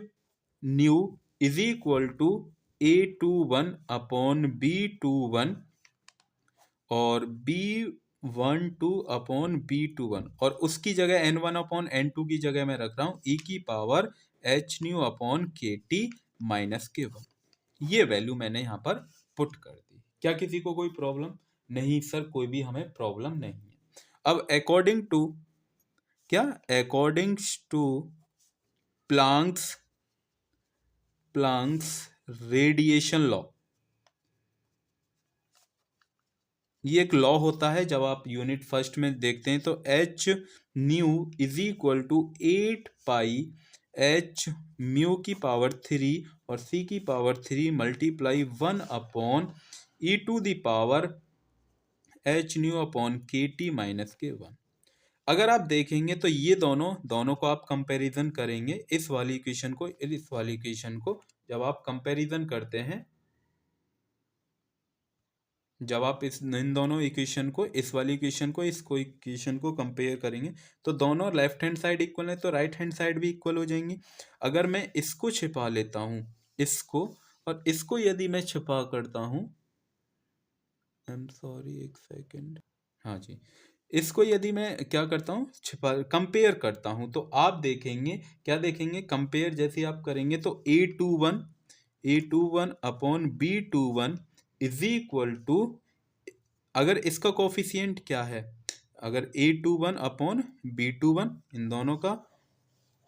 nu is equal to A21 upon B21 और B12 अपॉन B21, और उसकी जगह N1 अपॉन N2 की जगह मैं रख रहा हूं e की power h nu upon KT minus के 1। ये वैल्यू मैंने यहाँ पर पुट कर दी। क्या किसी को कोई प्रॉब्लम नहीं सर, कोई भी हमें प्रॉब्लम नहीं है। अब अकॉर्डिंग टू क्या, according to Planck's radiation law, ये एक लॉ होता है, जब आप यूनिट फर्स्ट में देखते हैं तो h nu is equal to 8 pi h mu की पावर 3 और c की power 3 multiply 1 upon e to the power h nu upon KT minus के 1। अगर आप देखेंगे तो ये दोनों को आप कंपैरिजन करेंगे, इस वाली इक्वेशन को इस वाली इक्वेशन को जब आप कंपैरिजन करते हैं, जब आप इन दोनों इक्वेशन को, इस वाली इक्वेशन को इक्वेशन को कंपेयर करेंगे तो दोनों लेफ्ट हैंड साइड इक्वल है, तो राइट हैंड साइड भी इक्वल हो जाएंगी। अगर मैं इसको छिपा लेता हूँ, इसको, और इसको यदि मैं छिपा करता हूँ, आई एम सॉरी एक सेकेंड, हाँ जी, इसको यदि मैं क्या करता हूँ, छिपा कंपेयर करता हूँ, तो आप देखेंगे, क्या देखेंगे, कंपेयर जैसे आप करेंगे तो A21 upon B21 is equal to, अगर इसका कोफिशिएंट क्या है, अगर A21 अपॉन B21 इन दोनों का,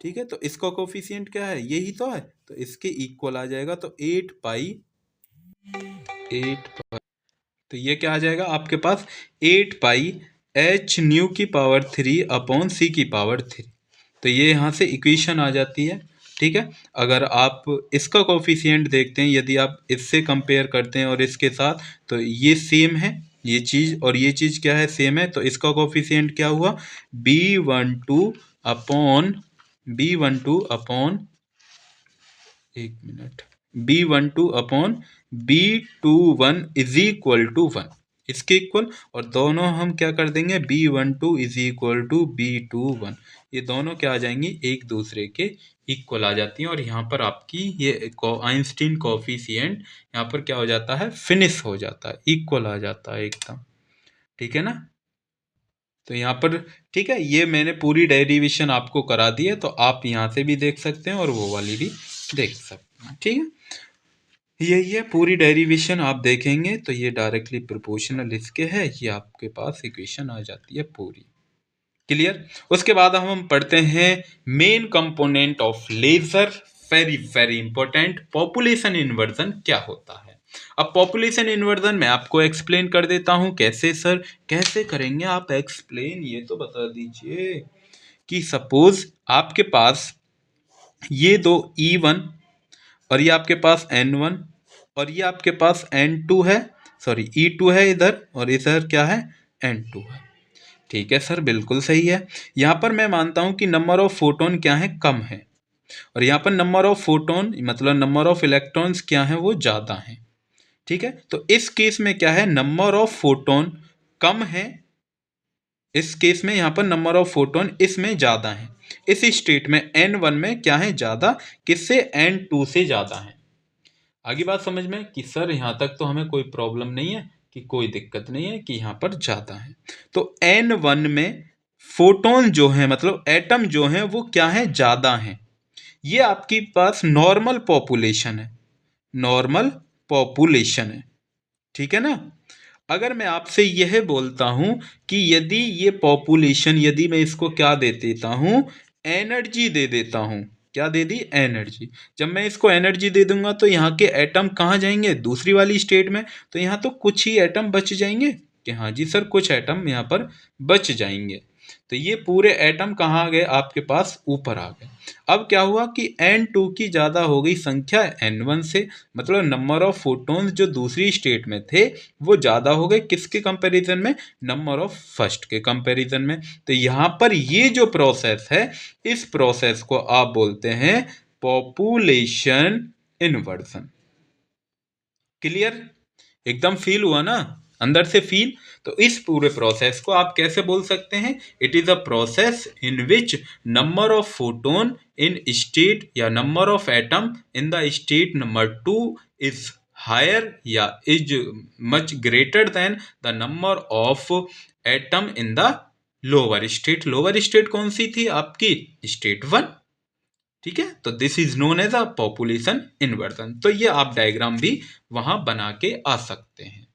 ठीक है, तो इसका कोफिशिएंट क्या है, यही तो है, तो इसके इक्वल आ जाएगा। तो 8 पाई, तो ये क्या आ जाएगा आपके पास, 8 पाई h⁻³ अपॉन c⁻3। तो ये यहाँ से इक्वेशन आ जाती है। ठीक है, अगर आप इसका कोफिशिएंट देखते हैं, यदि आप इससे कंपेयर करते हैं और इसके साथ, तो ये सेम है, ये चीज़ और ये चीज़ क्या है, सेम है। तो इसका कोफिशिएंट क्या हुआ, B12 अपॉन एक minute, B12 upon B21 is equal to 1, इसके इक्वल। और दोनों हम क्या कर देंगे, B12 is equal to B21, ये दोनों क्या आ जाएंगी, एक दूसरे के इक्वल आ जाती हैं। और यहाँ पर आपकी ये आइंस्टीन कोफिशिएंट यहाँ पर क्या हो जाता है, फिनिश हो जाता है, इक्वल आ जाता है एकदम। ठीक है ना, तो यहाँ पर ठीक है, ये मैंने पूरी डेरिवेशन आपको करा दी है, तो आप यहाँ से भी देख सकते हैं और वो वाली भी देख सकते हैं। ठीक है, यही है पूरी डेरिवेशन, आप देखेंगे तो ये डायरेक्टली प्रोपोर्शनल इसके है, ये आपके पास इक्वेशन आ जाती है पूरी। क्लियर। उसके बाद हम पढ़ते हैं main component of laser, very very important, population inversion क्या होता है। अब पॉपुलेशन इन्वर्जन मैं आपको एक्सप्लेन कर देता हूं। कैसे सर, कैसे करेंगे आप एक्सप्लेन, ये तो बता दीजिए। कि सपोज आपके पास ये दो E1 और ये आपके पास N1 और ये आपके पास N2 है, सॉरी E2 है इधर, और इधर क्या है, N2 है। ठीक है सर, बिल्कुल सही है। यहाँ पर मैं मानता हूँ कि नंबर ऑफ फोटोन क्या है, कम है, और यहाँ पर नंबर ऑफ फोटोन मतलब नंबर ऑफ इलेक्ट्रॉन्स क्या है, वो ज़्यादा है। ठीक है, तो इस केस में क्या है, नंबर ऑफ फोटोन कम है, इस केस में यहाँ पर नंबर ऑफ फोटोन इसमें ज़्यादा है। इस स्टेट में N1 में क्या है, ज़्यादा, किससे, N2 से ज़्यादा है। आगे बात समझ में कि सर यहाँ तक तो हमें कोई प्रॉब्लम नहीं है, कि कोई दिक्कत नहीं है कि यहाँ पर ज़्यादा है। तो N1 में फोटोन जो है मतलब एटम जो है वो क्या है, ज़्यादा है। ये आपके पास नॉर्मल पॉपुलेशन है, नॉर्मल पॉपुलेशन है। ठीक है ना। अगर मैं आपसे यह बोलता हूं कि यदि ये पॉपुलेशन, यदि मैं इसको क्या दे देता हूं, एनर्जी दे देता हूं, क्या दे दी, एनर्जी। जब मैं इसको एनर्जी दे दूंगा तो यहाँ के एटम कहाँ जाएंगे, दूसरी वाली स्टेट में। तो यहाँ तो कुछ ही एटम बच जाएंगे, कि हाँ जी सर कुछ एटम यहाँ पर बच जाएंगे। तो ये पूरे एटम कहाँ आ गए, आपके पास ऊपर आ गए। अब क्या हुआ कि N2 की ज़्यादा हो गई संख्या N1 से, मतलब नंबर ऑफ फोटोन्स जो दूसरी स्टेट में थे वो ज़्यादा हो गए, किसके कंपैरिजन में, नंबर ऑफ फर्स्ट के कंपैरिजन में। तो यहाँ पर ये जो प्रोसेस है, इस प्रोसेस को आप बोलते हैं पॉपुलेशन इन्वर्जन। क्लियर, एकदम फील हुआ ना, अंदर से फील। तो इस पूरे प्रोसेस को आप कैसे बोल सकते हैं, it is a process in which number of photon in state या number of atom in the state number 2 is higher या is much greater than the number of atom in the lower state. Lower state कौन सी थी आपकी, स्टेट 1। ठीक है, तो this is known as a population inversion. तो ये आप डायग्राम भी वहां बना के आ सकते हैं।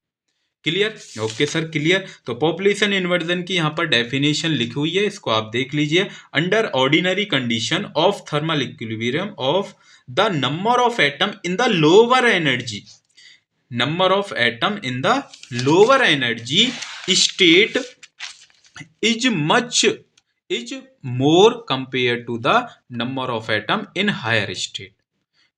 Clear, okay sir clear. तो पॉपुलेशन इन्वर्जन की यहाँ पर डेफिनेशन लिखी हुई है, इसको आप देख लीजिए। Under ordinary condition of thermal equilibrium of the number of atom in the lower energy, number of atom in the lower energy state is much is more compare to the number of atom in higher state.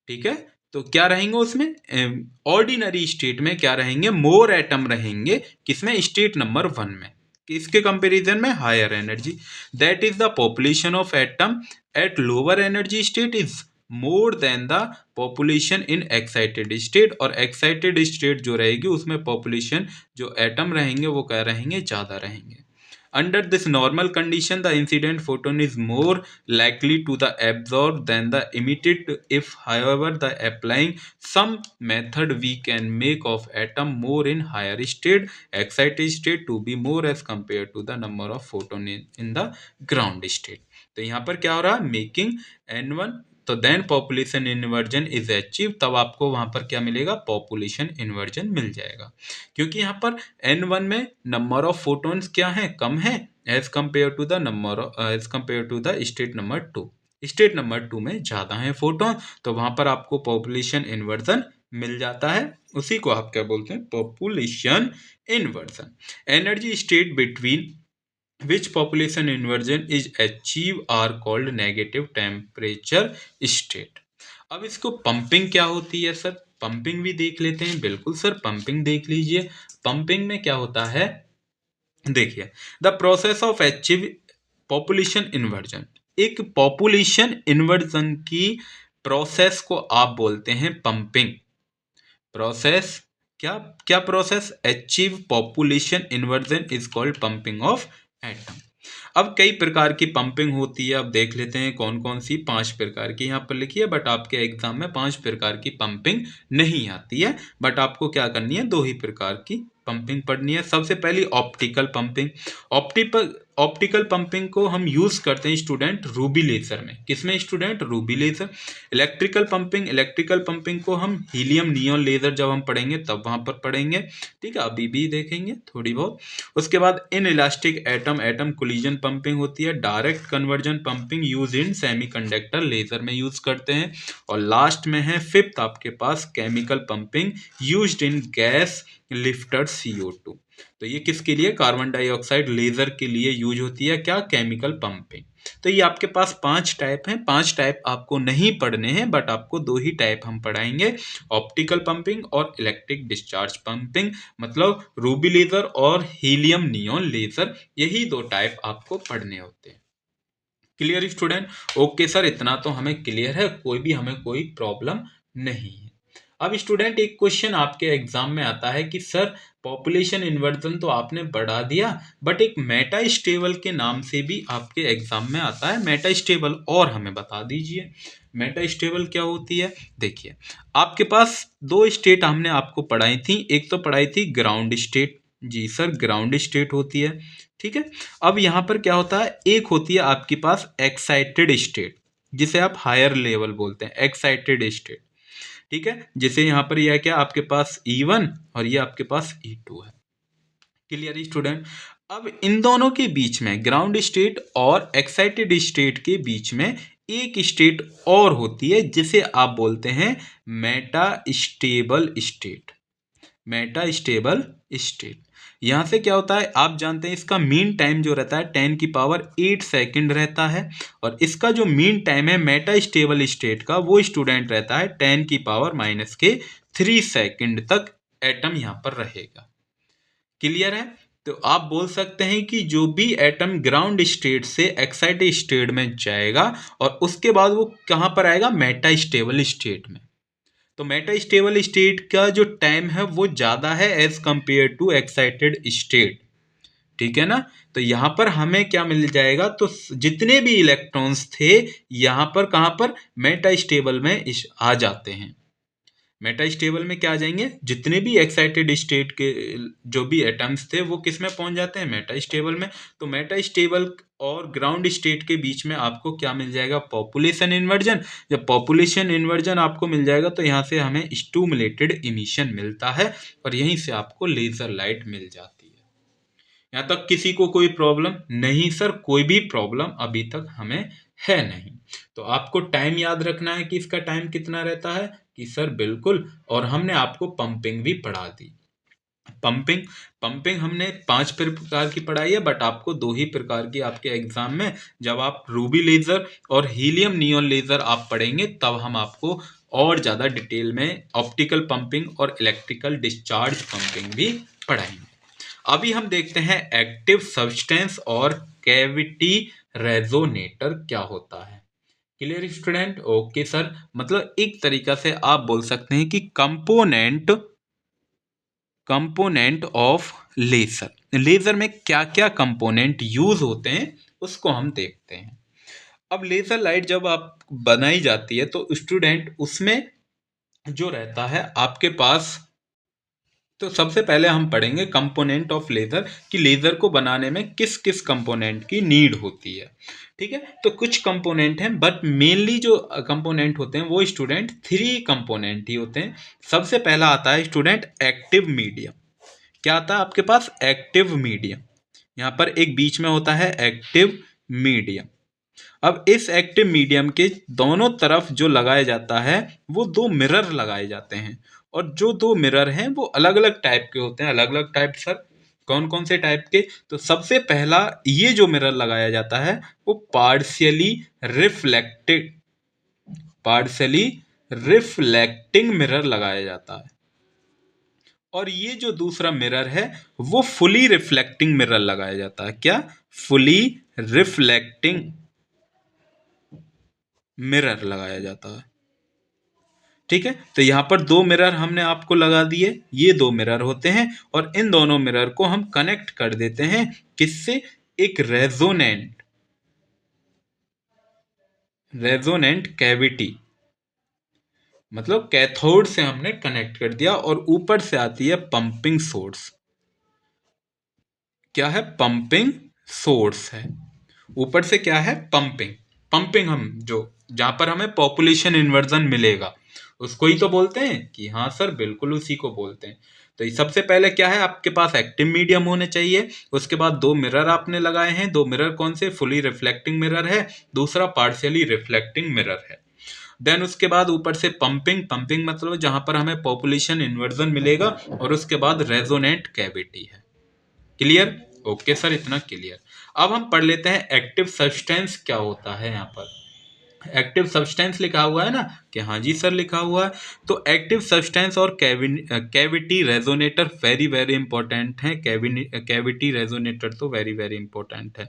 ठीक है, तो क्या रहेंगे उसमें, ऑर्डिनरी स्टेट में क्या रहेंगे, मोर एटम रहेंगे, किसमें, स्टेट नंबर 1 में, किसके कंपैरिजन में, higher energy. That is the population of atom at lower energy state is more than the population in excited state. और एक्साइटेड स्टेट जो रहेगी उसमें पॉपुलेशन जो एटम रहेंगे वो क्या रहेंगे, ज़्यादा रहेंगे। Under this normal condition, the incident photon is more likely to the absorb than the emitted. If, however, the applying some method, we can make of atom more in higher state, excited state to be more as compared to the number of photon in the ground state. तो यहाँ पर क्या हो रहा है, मेकिंग N1 तो then population inversion is achieve, तब आपको वहां पर क्या मिलेगा, पॉपुलेशन इन्वर्जन मिल जाएगा। क्योंकि यहाँ पर N1 में नंबर ऑफ फोटॉन्स क्या है, कम है as compare to the state number 2। State number 2 में ज्यादा है फोटोन, तो वहां पर आपको पॉपुलेशन इन्वर्जन मिल जाता है। उसी को आप क्या बोलते हैं, population inversion. Energy state between which population inversion is achieved are called negative temperature state। अब इसको पंपिंग क्या होती है सर, पंपिंग भी देख लेते हैं। बिल्कुल सर, पंपिंग देख लीजिए। पंपिंग में क्या होता है, देखिए, the process of achieve population inversion, एक पॉपुलेशन इन्वर्जन की प्रोसेस को आप बोलते हैं पंपिंग। प्रोसेस क्या क्या process, achieve population inversion is called pumping of atom. अब कई प्रकार की पंपिंग होती है, अब देख लेते हैं कौन कौन सी। 5 प्रकार की यहाँ पर लिखी है, बट आपके एग्जाम में 5 प्रकार की पंपिंग नहीं आती है, बट आपको क्या करनी है, 2 ही प्रकार की पंपिंग पढ़नी है। सबसे पहली ऑप्टिकल पंपिंग। ऑप्टिकल पंपिंग को हम यूज करते हैं स्टूडेंट रूबी लेजर में। किसमें student, ruby laser. Electrical pumping को हम हीलियम नियॉन लेजर जब हम पढ़ेंगे तब वहां पर पढ़ेंगे, ठीक है, अभी भी देखेंगे थोड़ी बहुत। उसके बाद inelastic atom collision pumping होती है। Direct conversion pumping use in semiconductor laser में यूज करते हैं। और लास्ट में है 5th आपके पास chemical pumping used in gas lifter CO2। तो ये किसके लिए, कार्बन डाइऑक्साइड लेजर के लिए यूज होती है, क्या, केमिकल पंपिंग। तो ये आपके पास 5 टाइप हैं। 5 टाइप आपको नहीं पढ़ने हैं, बट आपको 2 ही टाइप हम पढ़ाएंगे, ऑप्टिकल पंपिंग और इलेक्ट्रिक डिस्चार्ज पंपिंग, मतलब रूबी लेजर और हीलियम नियॉन लेजर, यही 2 टाइप आपको पढ़ने होते हैं। क्लियर स्टूडेंट, ओके सर, इतना तो हमें क्लियर है, हमें कोई प्रॉब्लम नहीं है। अब स्टूडेंट एक क्वेश्चन आपके एग्जाम में आता है कि सर पॉपुलेशन इन्वर्जन तो आपने बढ़ा दिया, बट एक मेटा स्टेबल के नाम से भी आपके एग्जाम में आता है। मेटा स्टेबल और हमें बता दीजिए, मेटा स्टेबल क्या होती है। देखिए, आपके पास 2 स्टेट हमने आपको पढ़ाई थी। एक तो पढ़ाई थी ग्राउंड स्टेट, जी सर, ग्राउंड स्टेट होती है, ठीक है। अब यहाँ पर क्या होता है, एक होती है आपके पास एक्साइटेड स्टेट, जिसे आप हायर लेवल बोलते हैं, एक्साइटेड स्टेट, ठीक है। जैसे यहाँ पर यह क्या, आपके पास E1 और ये आपके पास E2 है। क्लियर स्टूडेंट, अब इन दोनों के बीच में, ग्राउंड स्टेट और एक्साइटेड स्टेट के बीच में एक स्टेट और होती है, जिसे आप बोलते हैं Meta stable state. Meta stable state, यहाँ से क्या होता है, आप जानते हैं इसका मीन टाइम जो रहता है 10⁸ सेकंड रहता है, और इसका जो मीन टाइम है मेटा स्टेबल स्टेट का, वो स्टूडेंट रहता है 10⁻³ सेकंड तक एटम यहाँ पर रहेगा। क्लियर है, तो आप बोल सकते हैं कि जो भी एटम ग्राउंड स्टेट से एक्साइटेड स्टेट में जाएगा और उसके बाद वो कहाँ पर आएगा, मेटा स्टेबल स्टेट में। तो मेटा स्टेबल स्टेट का जो टाइम है वो ज़्यादा है as compare to excited state, ठीक है ना। तो यहाँ पर हमें क्या मिल जाएगा, तो जितने भी इलेक्ट्रॉन्स थे यहाँ पर, कहाँ पर, मेटा स्टेबल में आ जाते हैं। मेटा स्टेबल में क्या आ जाएंगे, जितने भी एक्साइटेड स्टेट के जो भी एटम्स थे वो किस में पहुंच जाते हैं, मेटा स्टेबल में। तो मेटा स्टेबल और ग्राउंड स्टेट के बीच में आपको क्या मिल जाएगा, पॉपुलेशन इन्वर्जन। जब पॉपुलेशन इन्वर्जन आपको मिल जाएगा तो यहाँ से हमें स्टिमुलेटेड इमिशन मिलता है, और यहीं से आपको लेजर लाइट मिल जाती है। यहाँ तक किसी को कोई प्रॉब्लम नहीं सर, कोई भी प्रॉब्लम अभी तक हमें है नहीं। तो आपको टाइम याद रखना है कि इसका टाइम कितना रहता है, कि सर बिल्कुल, और हमने आपको पंपिंग भी पढ़ा दी। पंपिंग हमने 5 प्रकार की पढ़ाई है, बट आपको 2 ही प्रकार की आपके एग्जाम में, जब आप रूबी लेजर और हीलियम नियॉन लेजर आप पढ़ेंगे तब हम आपको और ज़्यादा डिटेल में ऑप्टिकल पंपिंग और इलेक्ट्रिकल डिस्चार्ज पंपिंग भी पढ़ाएंगे। अभी हम देखते हैं एक्टिव सब्सटेंस और कैविटी रेजोनेटर क्या होता है। क्लियर स्टूडेंट, ओके सर, मतलब एक तरीका से आप बोल सकते हैं कि कंपोनेंट ऑफ लेजर में क्या क्या कंपोनेंट यूज होते हैं उसको हम देखते हैं। अब लेजर लाइट जब आप बनाई जाती है तो स्टूडेंट उसमें जो रहता है आपके पास तो सबसे पहले हम पढ़ेंगे कंपोनेंट ऑफ लेज़र कि लेज़र को बनाने में किस किस कंपोनेंट की नीड होती है। ठीक है, तो कुछ कंपोनेंट हैं, बट मेनली जो कंपोनेंट होते हैं वो स्टूडेंट 3 कंपोनेंट ही होते हैं। सबसे पहला आता है स्टूडेंट एक्टिव मीडियम। क्या आता है आपके पास? Active medium. यहाँ पर एक बीच में होता है एक्टिव मीडियम। अब इस एक्टिव मीडियम के दोनों तरफ जो लगाया जाता है वो 2 मिरर लगाए जाते हैं, और जो 2 मिरर हैं वो अलग अलग टाइप के होते हैं। अलग अलग टाइप सर, कौन कौन से टाइप के? तो सबसे पहला ये जो मिरर लगाया जाता है वो रिफ्लेक्टेड पार्शियली रिफ्लेक्टिंग मिरर लगाया जाता है। और ये जो दूसरा मिरर है वो फुली रिफ्लेक्टिंग मिरर लगाया जाता है। क्या? फुली रिफ्लेक्टिंग मिरर लगाया जाता है। ठीक है, तो यहाँ पर 2 मिरर हमने आपको लगा दिए, ये 2 मिरर होते हैं, और इन दोनों मिरर को हम कनेक्ट कर देते हैं किससे? एक रेजोनेंट कैविटी, मतलब कैथोड से हमने कनेक्ट कर दिया, और ऊपर से आती है पंपिंग सोर्स। क्या है? पंपिंग सोर्स है। ऊपर से क्या है? पंपिंग। पंपिंग हम जो जहां पर हमें पॉपुलेशन इन्वर्जन मिलेगा उसको ही तो बोलते हैं कि हाँ सर, बिल्कुल उसी को बोलते हैं। तो ये सबसे पहले क्या है, आपके पास एक्टिव मीडियम होने चाहिए। उसके बाद 2 मिरर आपने लगाए हैं। 2 मिरर कौन से? फुली रिफ्लेक्टिंग मिरर है, दूसरा पार्शियली रिफ्लेक्टिंग मिरर है। देन उसके बाद ऊपर से पंपिंग। पंपिंग मतलब जहां पर हमें पॉपुलेशन इन्वर्जन मिलेगा, और उसके बाद रेजोनेंट कैविटी है। क्लियर? ओके सर, इतना क्लियर। अब हम पढ़ लेते हैं एक्टिव सब्सटेंस क्या होता है। यहाँ पर एक्टिव सब्सटेंस लिखा हुआ है ना, कि हाँ जी सर लिखा हुआ है। तो एक्टिव सब्सटेंस और cavity resonator very very important है। कैविटी रेजोनेटर तो वेरी वेरी इंपॉर्टेंट है।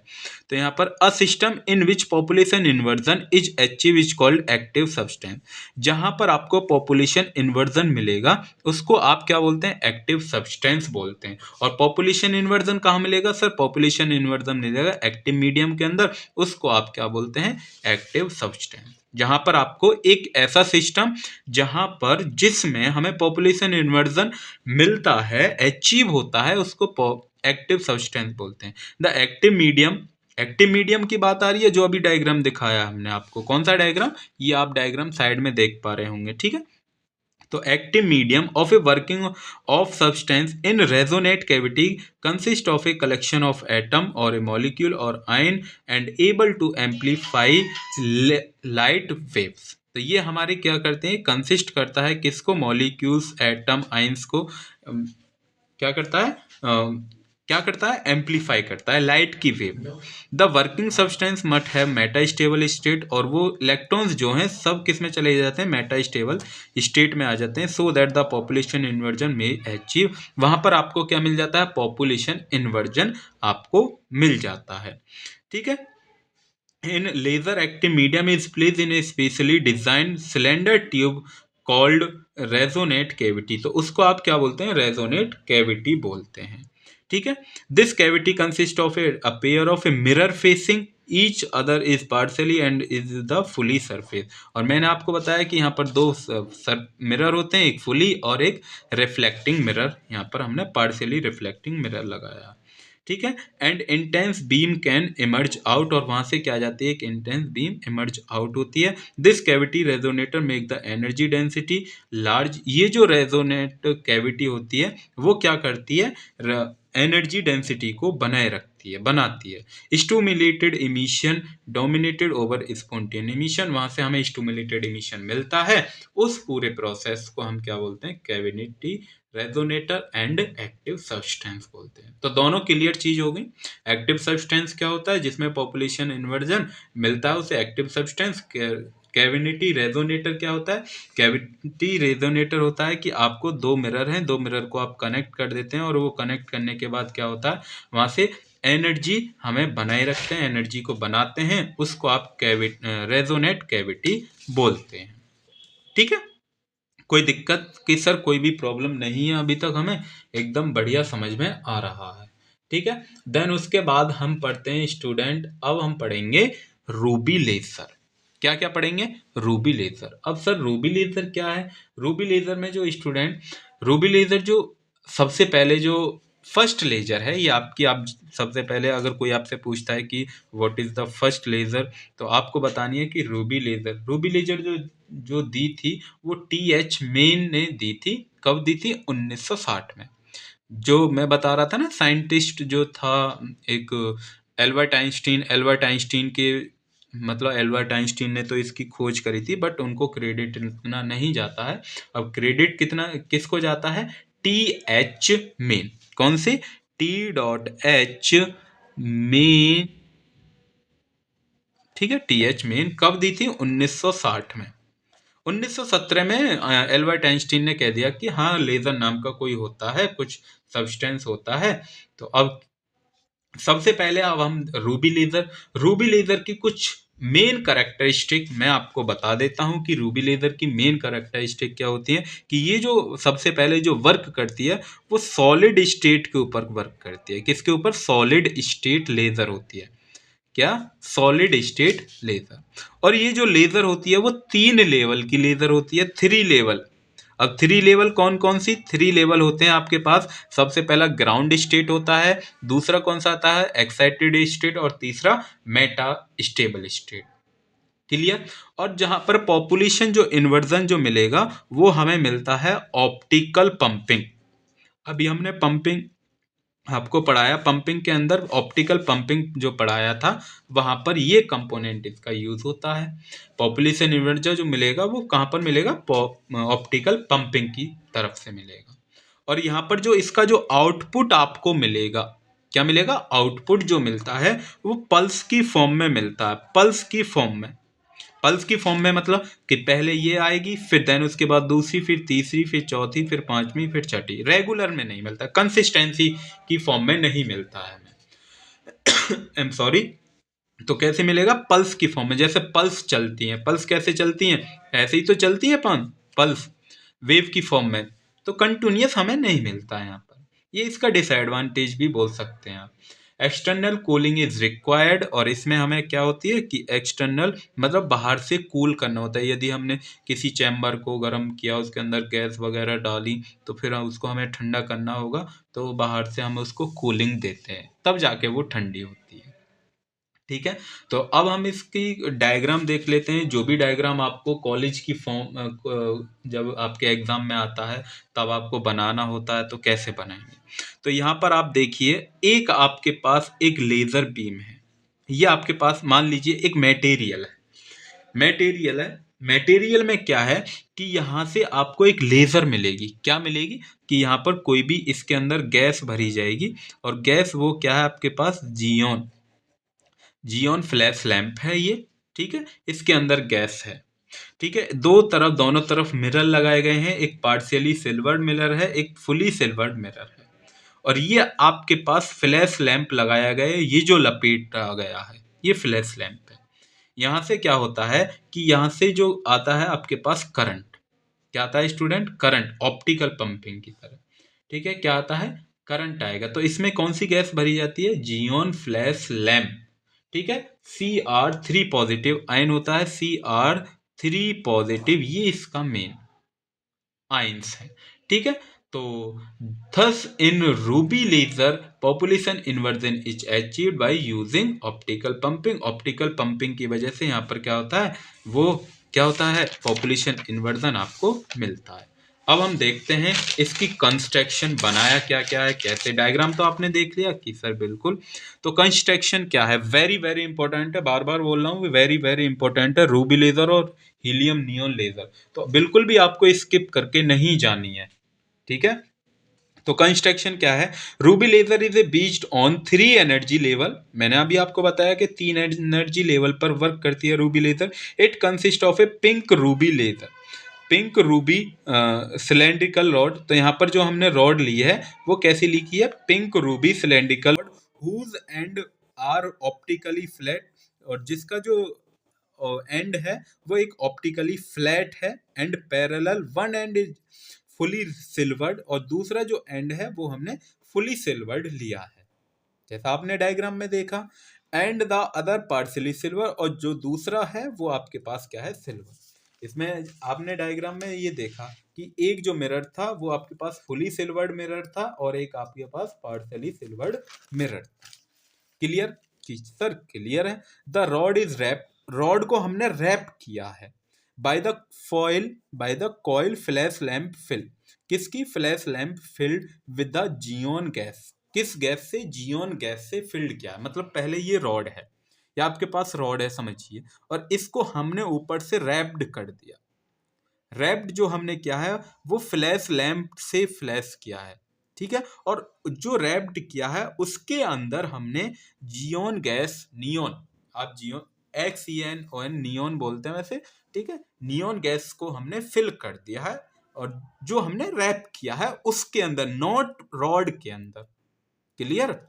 तो यहाँ पर a system in which population inversion is achieve is called active substance. जहां पर आपको पॉपुलेशन इन्वर्जन मिलेगा उसको आप क्या बोलते हैं? एक्टिव सब्सटेंस बोलते हैं। और पॉपुलेशन इन्वर्जन कहाँ मिलेगा सर? पॉपुलेशन इन्वर्जन मिलेगा एक्टिव मीडियम के अंदर, उसको आप क्या बोलते हैं? Active substance. जहां पर आपको एक ऐसा सिस्टम जहां पर जिसमें हमें पॉपुलेशन इन्वर्जन मिलता है, अचीव होता है, उसको एक्टिव सब्सटेंस बोलते हैं। द एक्टिव मीडियम की बात आ रही है, जो अभी डायग्राम दिखाया हमने आपको। कौन सा डायग्राम? ये आप डायग्राम साइड में देख पा रहे होंगे। ठीक है, तो active medium of a working of substance in resonate cavity consist of a collection of atom और ए मॉलिक्यूल और ion and able to amplify light waves. तो ये हमारे क्या करते हैं? कंसिस्ट करता है किसको? मॉलिक्यूल्स, एटम, आयंस को क्या करता है? क्या करता है? एम्पलीफाई करता है लाइट की wave. The working substance must have Meta stable state, और वो इलेक्ट्रॉन्स जो हैं सब किस में चले जाते हैं? मेटा स्टेबल स्टेट में आ जाते हैं। So that the population inversion में अचीव, वहां पर आपको क्या मिल जाता है? पॉपुलेशन इन्वर्जन आपको मिल जाता है। ठीक है, in laser active medium is place in a specially design cylinder tube called resonate cavity. तो उसको आप क्या बोलते हैं? रेजोनेट कैविटी बोलते हैं। ठीक है, this cavity consist of a pair of a mirror facing each other is partially and is the fully surface. और मैंने आपको बताया कि यहाँ पर 2 मिरर होते हैं, एक फुली और एक रिफ्लेक्टिंग मिरर। यहाँ पर हमने पार्शियली रिफ्लेक्टिंग मिरर लगाया। ठीक है, and intense beam can emerge out, और वहां से क्या आ जाती है? एक इंटेंस बीम इमर्ज आउट होती है। This cavity resonator make the energy density large. ये जो रेजोनेट कैविटी होती है वो क्या करती है? एनर्जी डेंसिटी को बनाए रखती है, बनाती है। Stimulated emission dominated over spontaneous emission, वहां से हमें स्टूमुलेटेड इमिशन मिलता है। उस पूरे प्रोसेस को हम क्या बोलते हैं? Cavity resonator and active substance बोलते हैं। तो दोनों क्लियर चीज हो गई। एक्टिव सब्सटेंस क्या होता है? जिसमें पॉपुलेशन इन्वर्जन मिलता है उसे एक्टिव सब्सटेंस। कैविटी रेजोनेटर क्या होता है? कैविटी रेजोनेटर होता है कि आपको 2 मिरर हैं, 2 मिरर को आप कनेक्ट कर देते हैं, और वो कनेक्ट करने के बाद क्या होता है? वहां से एनर्जी हमें बनाए रखते हैं, एनर्जी को बनाते हैं, उसको आप रेजोनेट कैविटी बोलते हैं। ठीक है, कोई दिक्कत कि सर कोई भी प्रॉब्लम नहीं है अभी तक? हमें एकदम बढ़िया समझ में आ रहा है। ठीक है, देन उसके बाद हम पढ़ते हैं स्टूडेंट, अब हम पढ़ेंगे रूबी लेजर। क्या क्या पढ़ेंगे? Ruby laser. अब सर रूबी लेजर क्या है? रूबी लेजर में जो स्टूडेंट, रूबी लेजर जो सबसे पहले जो फर्स्ट लेजर है ये आपकी, आप सबसे पहले अगर कोई आपसे पूछता है कि what is the first laser, तो आपको बतानी है कि रूबी लेजर। रूबी लेजर जो जो दी थी वो टी एच मेन ने दी थी। कब दी थी? 1960 में। जो मैं बता रहा था ना, साइंटिस्ट जो था एक एल्बर्ट आइंस्टीन के, मतलब एल्बर्ट आइंस्टीन ने तो इसकी खोज करी थी, बट उनको क्रेडिट इतना नहीं जाता है। अब क्रेडिट कितना किसको जाता है? T H main. कौन से? T.H main. ठीक है, टी एच मेन कब दी थी? 1960 में। 1917 में एल्बर्ट आइंस्टीन ने कह दिया कि हाँ, लेजर नाम का कोई होता है, कुछ सब्सटेंस होता है। तो अब सबसे पहले अब हम रूबी लेजर की कुछ मेन कैरेक्टरिस्टिक मैं आपको बता देता हूं कि रूबी लेजर की मेन कैरेक्टरिस्टिक क्या होती है। कि ये जो सबसे पहले जो वर्क करती है वो सॉलिड स्टेट के ऊपर वर्क करती है। किसके ऊपर? सॉलिड स्टेट लेजर होती है। क्या? Solid state laser. और ये जो लेजर होती है वो 3 लेवल की लेजर होती है, 3 लेवल। अब 3 लेवल कौन कौन सी? 3 लेवल होते हैं आपके पास। सबसे पहला ग्राउंड स्टेट होता है, दूसरा कौन सा आता है? एक्साइटेड स्टेट, और तीसरा मेटा स्टेबल स्टेट। क्लियर? और जहां पर पॉपुलेशन जो इन्वर्जन जो मिलेगा वो हमें मिलता है ऑप्टिकल पंपिंग। अभी हमने पंपिंग आपको पढ़ाया, पंपिंग के अंदर ऑप्टिकल पंपिंग जो पढ़ाया था, वहां पर ये कंपोनेंट इसका यूज होता है। पॉपुलेशन इन्वर्जन जो मिलेगा वो कहाँ पर मिलेगा? ऑप्टिकल पंपिंग की तरफ से मिलेगा। और यहाँ पर जो इसका जो आउटपुट आपको मिलेगा, क्या मिलेगा? आउटपुट जो मिलता है वो पल्स की फॉर्म में मिलता है। पल्स की फॉर्म में। पल्स की फॉर्म में मतलब कि पहले ये आएगी, फिर देन उसके बाद दूसरी, फिर तीसरी, फिर चौथी, फिर पांचवी, फिर छठी। रेगुलर में नहीं मिलता, कंसिस्टेंसी की फॉर्म में नहीं मिलता है हमें। I am sorry. तो कैसे मिलेगा? पल्स की फॉर्म में। जैसे पल्स चलती हैं, पल्स कैसे चलती हैं? ऐसे ही तो चलती है पान पल्स, वेव की फॉर्म में। तो कंटिन्यूअस हमें नहीं मिलता है यहाँ पर। ये इसका डिसएडवांटेज भी बोल सकते हैं आप। एक्सटर्नल कूलिंग इज रिक्वायर्ड, और इसमें हमें क्या होती है कि एक्सटर्नल मतलब बाहर से कूल करना होता है। यदि हमने किसी चैम्बर को गर्म किया, उसके अंदर गैस वगैरह डाली, तो फिर उसको हमें ठंडा करना होगा, तो बाहर से हम उसको कूलिंग देते हैं, तब जाके वो ठंडी होती है। ठीक है। तो अब हम इसकी डायग्राम देख लेते हैं। जो भी डायग्राम आपको कॉलेज की फॉर्म जब आपके एग्जाम में आता है तब आपको बनाना होता है, तो कैसे बनाएंगे? तो यहाँ पर आप देखिए, एक आपके पास एक लेजर बीम है। ये आपके पास मान लीजिए एक मटेरियल है। मटेरियल है। मटेरियल में क्या है कि यहाँ से आपको एक लेजर मिलेगी। क्या मिलेगी? कि यहाँ पर कोई भी इसके अंदर गैस भरी जाएगी, और गैस वो क्या है आपके पास? जियोन। जियोन फ्लैश लैंप है ये। ठीक है, इसके अंदर गैस है। ठीक है, दोनों तरफ मिरर लगाए गए हैं। एक पार्शियली सिल्वर्ड मिरर है, एक फुली सिल्वर्ड मिरर है। और ये आपके पास फ्लैश लैंप लगाया गया है। ये जो लपेटा गया है ये फ्लैश लैंप है। यहाँ से क्या होता है कि यहाँ से जो आता है आपके पास करंट। क्या आता है स्टूडेंट? करंट, ऑप्टिकल पंपिंग की तरह। ठीक है, क्या आता है? करंट आएगा। तो इसमें कौन सी गैस भरी जाती है? Xenon flash lamp. ठीक है, Cr3 पॉजिटिव आयन होता है। Cr3 पॉजिटिव, ये इसका मेन आयंस है। ठीक है। तो thus in ruby laser population inversion is achieved by using optical pumping. Optical pumping की वजह से यहाँ पर क्या होता है? वो क्या होता है? पॉपुलेशन इन्वर्जन आपको मिलता है। अब हम देखते हैं इसकी कंस्ट्रक्शन बनाया क्या क्या है, कैसे। डायग्राम तो आपने देख लिया कि सर बिल्कुल। तो कंस्ट्रक्शन क्या है? वेरी वेरी इंपॉर्टेंट है, बार बार बोल रहा हूँ, वेरी वेरी इंपॉर्टेंट है। रूबी लेजर और हीलियम नियोन लेजर तो बिल्कुल भी आपको स्किप करके नहीं जानी है। ठीक है। तो कंस्ट्रक्शन क्या है? Ruby laser is a based on 3 energy level. मैंने अभी आपको बताया कि 3 एनर्जी लेवल पर वर्क करती है ruby laser. It consist of a pink ruby laser. Pink ruby cylindrical rod. तो यहाँ पर जो हमने रॉड ली है वो कैसी लिखी है? Pink ruby cylindrical, whose end are optically flat, और जिसका जो एंड है वो एक ऑप्टिकली फ्लैट है and parallel. One end is fully silvered, और दूसरा जो एंड है वो हमने फुली सिल्वर्ड लिया है, जैसा आपने डायग्राम में देखा। And the other partially silver, और जो दूसरा है वो आपके पास क्या है? सिल्वर। इसमें आपने डायग्राम में ये देखा कि एक जो मिरर था वो आपके पास फुली सिल्वर्ड मिरर था और एक आपके पास partially silvered mirror. Clear? Sir clear है। The rod is wrap, rod को हमने रैप किया है by the foil, by the coil flash lamp fill, किसकी flash lamp filled with the xenon gas, किस गैस से? जियोन गैस से फिल्ड किया है। मतलब पहले ये रॉड है या आपके पास रॉड है समझिए, और इसको हमने ऊपर से रैप्ड कर दिया। रैप्ड जो हमने किया है वो फ्लैश लैंप से फ्लैश किया है, ठीक है। और जो रैप्ड किया है उसके अंदर हमने जियोन गैस, नियोन, आप जियोन XENON नियोन बोलते हैं वैसे, ठीक है, नियोन गैस को हमने फिल कर दिया है और जो हमने रैप किया है उसके अंदर, नॉट रॉड के अंदर। Clear?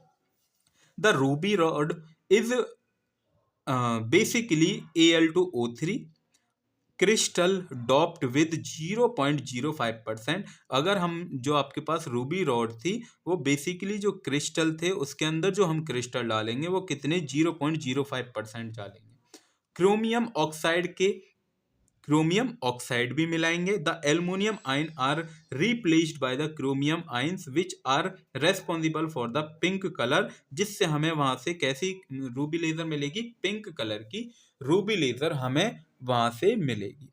The Ruby rod is basically Al2O3 crystal doped with 0.05%। अगर हम, जो आपके पास रूबी रॉड थी वो बेसिकली जो क्रिस्टल थे उसके अंदर जो हम क्रिस्टल डालेंगे वो कितने? 0.05% डालेंगे। क्रोमियम ऑक्साइड के, क्रोमियम ऑक्साइड भी मिलाएंगे। The aluminium ion are replaced by the chromium ions which are responsible for the pink colour, जिससे हमें वहां से कैसी रूबी लेजर मिलेगी? पिंक कलर की रूबी लेजर हमें वहां से मिलेगी।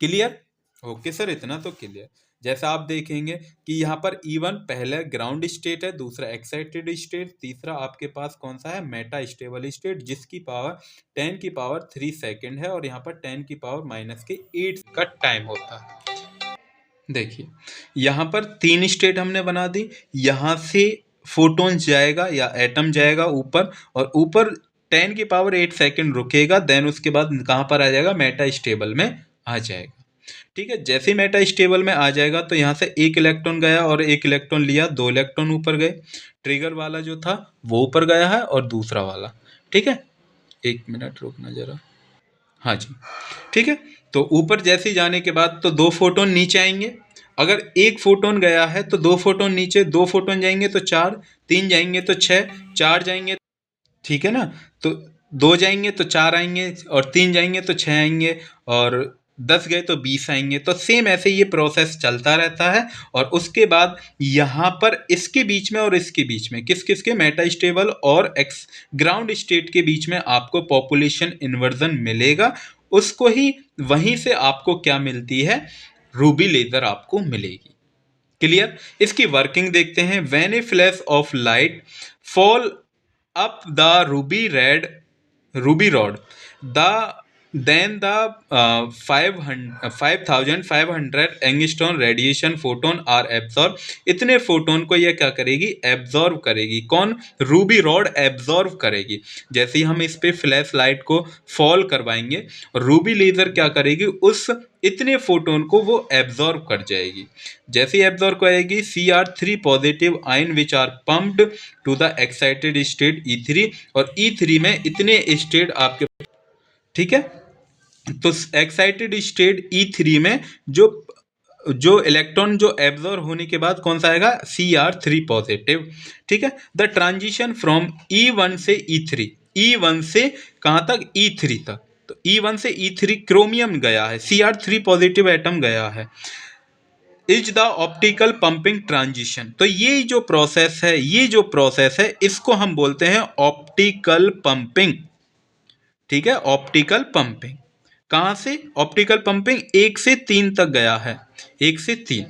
क्लियर? ओके सर, इतना तो क्लियर। जैसा आप देखेंगे कि यहाँ पर E1 पहले ग्राउंड स्टेट है, दूसरा एक्साइटेड स्टेट, तीसरा आपके पास कौन सा है? मेटा स्टेबल स्टेट, जिसकी पावर 10 की पावर 3 सेकेंड है और यहाँ पर 10 की पावर -8 का टाइम होता है। देखिए यहाँ पर 3 स्टेट हमने बना दी, यहाँ से फोटोन जाएगा या एटम जाएगा ऊपर, और ऊपर 10 की पावर 8 सेकेंड रुकेगा, देन उसके बाद कहाँ पर आ जाएगा? मेटा स्टेबल में आ जाएगा। ठीक है, जैसे ही मेटा स्टेबल में आ जाएगा तो यहाँ से एक इलेक्ट्रॉन गया और एक इलेक्ट्रॉन लिया, 2 इलेक्ट्रॉन ऊपर गए। ट्रिगर वाला जो था वो ऊपर गया है और दूसरा वाला, ठीक है। 1 मिनट रुकना जरा, हाँ जी, ठीक है। तो ऊपर जैसे ही जाने के बाद तो 2 फोटोन नीचे आएंगे। अगर एक फोटोन गया है तो 2 फोटोन नीचे, 2 फोटोन जाएंगे तो 4, 3 जाएंगे तो 6, 4 जाएंगे, ठीक है ना। तो 2 जाएंगे तो 4 आएंगे और 3 जाएंगे तो 6 आएंगे और 10 गए तो 20 आएंगे। तो सेम ऐसे ये प्रोसेस चलता रहता है। और उसके बाद यहाँ पर इसके बीच में और इसके बीच में किस किस के? मेटा स्टेबल और एक्स ग्राउंड स्टेट के बीच में आपको पॉपुलेशन इन्वर्जन मिलेगा। उसको ही वहीं से आपको क्या मिलती है? रूबी लेजर आपको मिलेगी। क्लियर? इसकी वर्किंग देखते हैं। When a flash of light fall up the ruby rod, then the 5500 angstrom radiation photon are absorb. इतने फोटोन को ये क्या करेगी? एब्जॉर्ब करेगी। कौन? रूबी रॉड एब्जॉर्ब करेगी। जैसे ही हम इस पे फ्लैश लाइट को फॉल करवाएंगे, रूबी लेजर क्या करेगी? उस इतने फोटोन को वो एब्जॉर्ब कर जाएगी। जैसे ही एब्जॉर्ब करेगी, Cr3 positive ion which are pumped to the excited state E3, और E3 में इतने स्टेट आपके, ठीक है। तो एक्साइटेड स्टेट E3 में जो जो इलेक्ट्रॉन जो एब्जॉर्ब होने के बाद कौन सा आएगा? Cr3 पॉजिटिव, ठीक है। द ट्रांजिशन फ्रॉम E1 से E3, E1 से कहाँ तक? E3 तक। तो E1 से E3 क्रोमियम गया है, Cr3 पॉजिटिव एटम गया है, is the optical pumping transition. तो ये जो प्रोसेस है, ये जो प्रोसेस है, इसको हम बोलते हैं ऑप्टिकल पंपिंग, ठीक है। ऑप्टिकल पंपिंग कहाँ से? ऑप्टिकल पंपिंग 1 से 3 तक गया है, 1 से 3